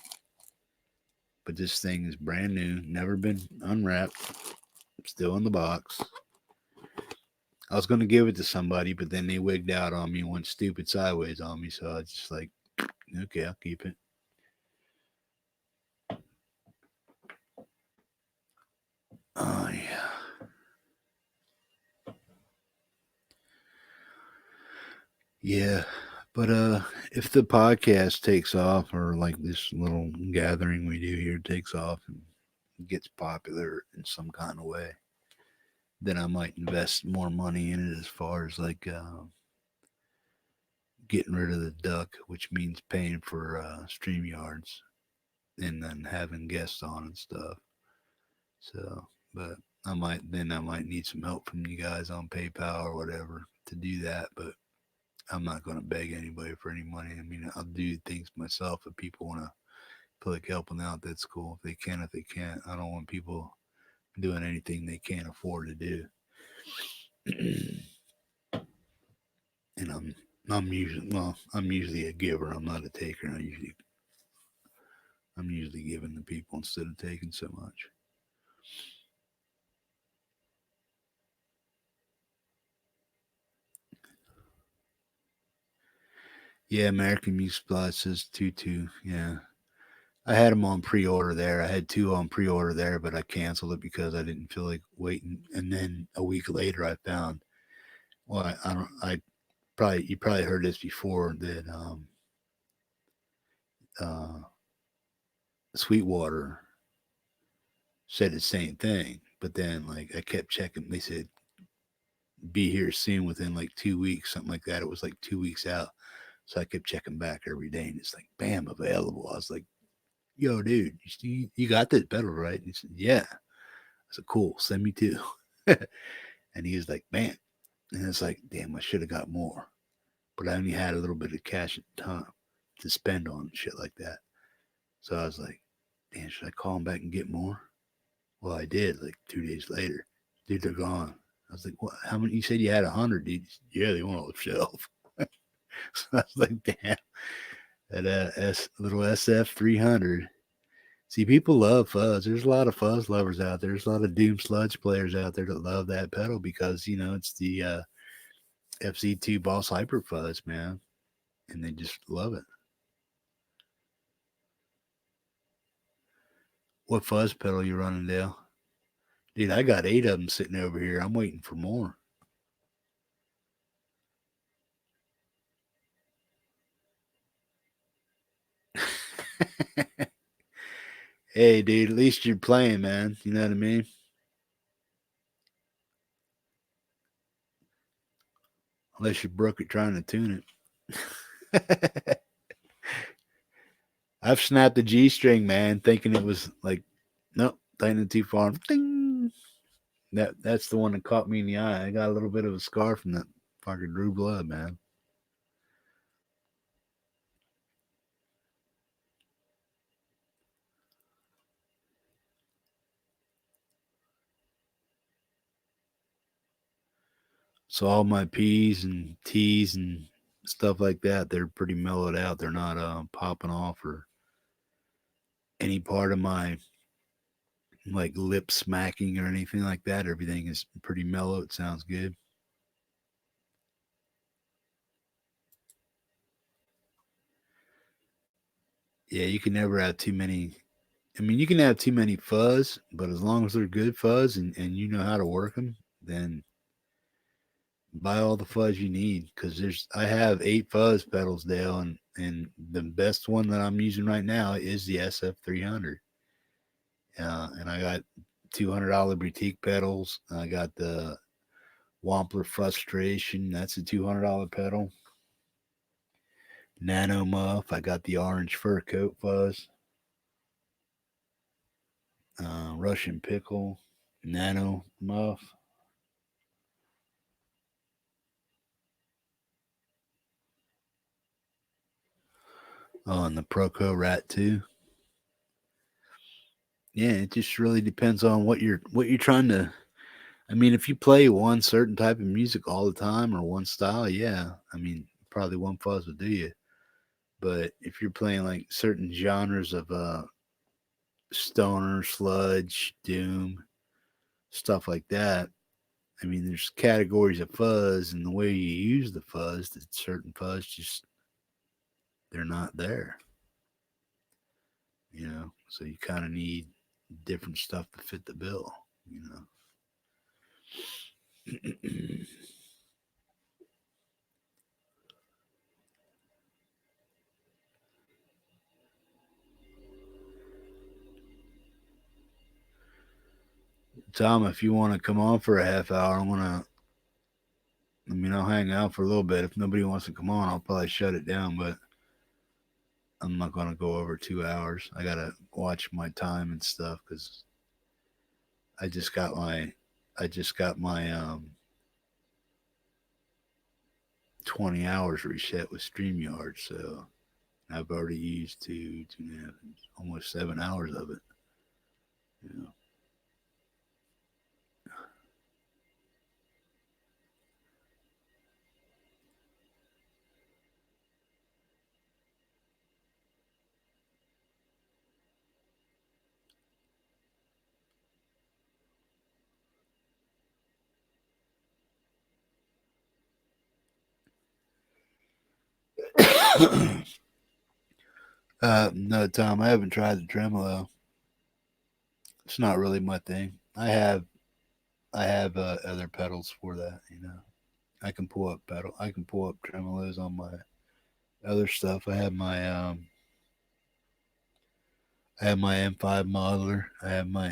But this thing is brand new, never been unwrapped, still in the box. I was gonna give it to somebody, but then they wigged out on me and went stupid sideways on me. So I was just like, okay, I'll keep it. Oh yeah, yeah. But if the podcast takes off, or like this little gathering we do here takes off and gets popular in some kind of way, then I might invest more money in it as far as like getting rid of the duck, which means paying for stream yards and then having guests on and stuff. So, but I might need some help from you guys on PayPal or whatever to do that. But I'm not going to beg anybody for any money. I mean, I'll do things myself if people want to feel like helping out. That's cool. If they can, if they can't, I don't want people doing anything they can't afford to do. And I'm usually a giver. I'm not a taker. I'm usually giving to people instead of taking so much. Yeah, American Music Supply says 2-2. Yeah. I had them on pre-order there. I had two on pre-order there, but I canceled it because I didn't feel like waiting. And then a week later, I found. Well, I don't. I probably you probably heard this before that uh, Sweetwater said the same thing, but then like I kept checking. They said be here soon within like 2 weeks, something like that. It was like 2 weeks out, so I kept checking back every day, and it's like bam, available. I was like, yo, dude, you got this pedal right? And he said, yeah. I said, cool, send me two. And he was like, man. And it's like, damn, I should have got more. But I only had a little bit of cash at the time to spend on shit like that. So I was like, damn, should I call him back and get more? Well, I did like 2 days later. Dude, they're gone. I was like, what? How many? You said you had 100, dude. Yeah, they went on the shelf. So I was like, damn, that little SF 300. See, people love fuzz. There's a lot of fuzz lovers out there. There's a lot of Doom Sludge players out there that love that pedal because, it's the FC2 Boss Hyper Fuzz, man. And they just love it. What fuzz pedal you running, Dale? Dude, I got 8 of them sitting over here. I'm waiting for more. Hey, dude, at least you're playing, man. You know what I mean? Unless you broke it trying to tune it. I've snapped the G string, man, thinking it was like, nope, tightening too far. Ding! That's the one that caught me in the eye. I got a little bit of a scar from that fucking Drew blood, man. So all my P's and T's and stuff like that, they're pretty mellowed out. They're not popping off or any part of my like lip smacking or anything like that. Everything is pretty mellow. It sounds good. Yeah, you can never have too many. I mean, you can have too many fuzz, but as long as they're good fuzz and you know how to work them, then buy all the fuzz you need. Because I have 8 fuzz pedals, Dale, and the best one that I'm using right now is the SF 300. And I got $200 boutique pedals. I got the Wampler Frustration. That's a $200 pedal. Nano Muff. I got the orange fur coat fuzz. Russian Pickle. Nano Muff. Oh, and the Proco Rat too. Yeah, it just really depends on what you're trying to. I mean, if you play one certain type of music all the time or one style, yeah, I mean, probably one fuzz will do you. But if you're playing like certain genres of stoner, sludge, doom, stuff like that. I mean, there's categories of fuzz, and the way you use the fuzz, that certain fuzz just they're not there. So you kind of need different stuff to fit the bill. You know. Tom, if you want to come on for a half hour, I'm gonna. I mean, I'll hang out for a little bit. If nobody wants to come on, I'll probably shut it down. But I'm not gonna go over 2 hours. I gotta watch my time and stuff because I just got my, I just got my 20 hours reset with StreamYard. So I've already used 2.5, almost 7 hours of it. You know. No, Tom, I haven't tried the tremolo. It's not really my thing. I have other pedals for that. I can pull up pedal. I can pull up tremolos on my other stuff. I have my M5 modeler. I have my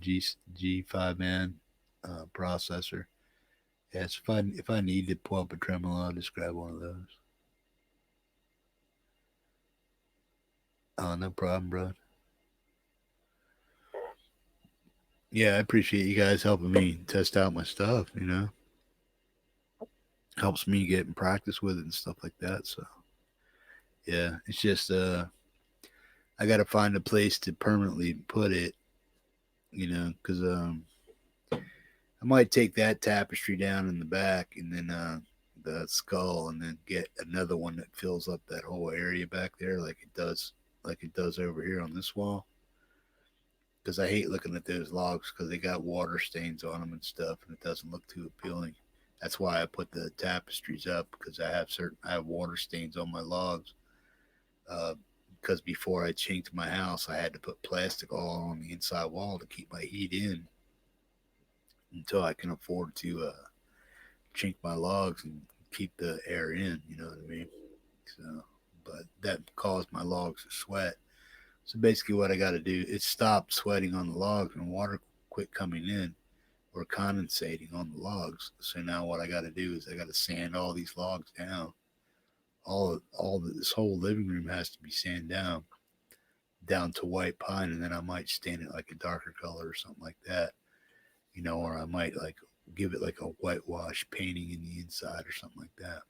G5N processor. Yes, if I need to pull up a tremolo, I'll just grab one of those. Oh, no problem, bro. Yeah, I appreciate you guys helping me test out my stuff. Helps me get in practice with it and stuff like that. So yeah, it's just I got to find a place to permanently put it. Because I might take that tapestry down in the back and then the skull, and then get another one that fills up that whole area back there, like it does over here on this wall. Because I hate looking at those logs because they got water stains on them and stuff, and it doesn't look too appealing. That's why I put the tapestries up, because I have water stains on my logs. Uh, because before I chinked my house, I had to put plastic all on the inside wall to keep my heat in until I can afford to chink my logs and keep the air in. You know what I mean? So, but that caused my logs to sweat. So basically, what I got to do is stop sweating on the logs and water quit coming in or condensating on the logs. So now what I got to do is I got to sand all these logs down. This whole living room has to be sanded down to white pine, and then I might stain it like a darker color or something like that. Or I might like give it like a whitewash painting in the inside or something like that.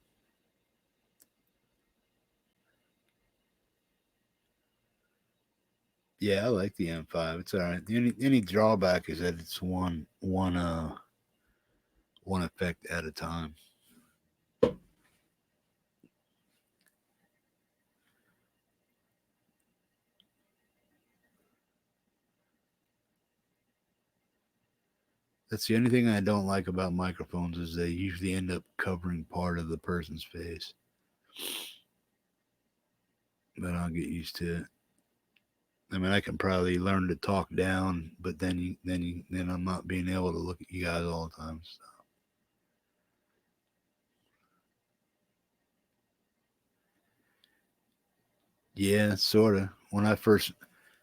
Yeah, I like the M5. It's all right. The any drawback is that it's one effect at a time. That's the only thing I don't like about microphones is they usually end up covering part of the person's face. But I'll get used to it. I mean, I can probably learn to talk down, but then I'm not being able to look at you guys all the time. So. Yeah, sort of.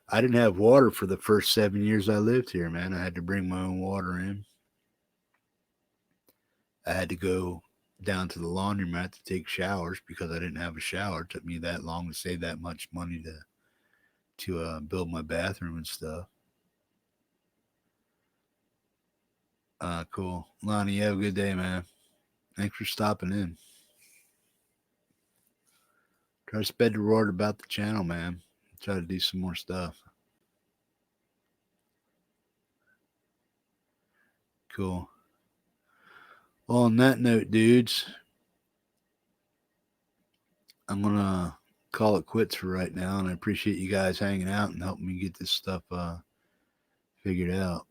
I didn't have water for the first 7 years I lived here, man. I had to bring my own water in. I had to go down to the laundromat to take showers because I didn't have a shower. It took me that long to save that much money to build my bathroom and stuff. Cool. Lonnie, you have a good day, man. Thanks for stopping in. Try to spread the word about the channel, man. Try to do some more stuff. Cool. Well, on that note, dudes, I'm gonna call it quits for right now. And I appreciate you guys hanging out and helping me get this stuff figured out.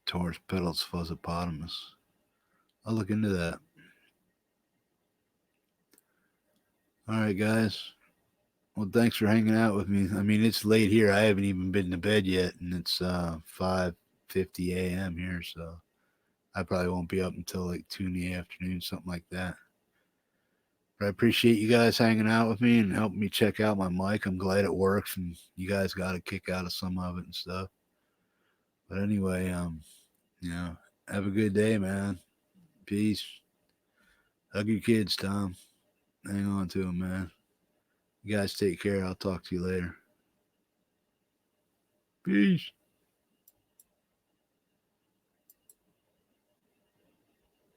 Taurus pedals fuzzopotamus. I'll look into that. All right, guys. Well, thanks for hanging out with me. I mean, it's late here. I haven't even been to bed yet, and it's 5:50 a.m. here, so I probably won't be up until like 2 in the afternoon, something like that. But I appreciate you guys hanging out with me and helping me check out my mic. I'm glad it works, and you guys got a kick out of some of it and stuff. But anyway, you know, have a good day, man. Peace. Hug your kids, Tom. Hang on to them, man. You guys take care. I'll talk to you later. Peace.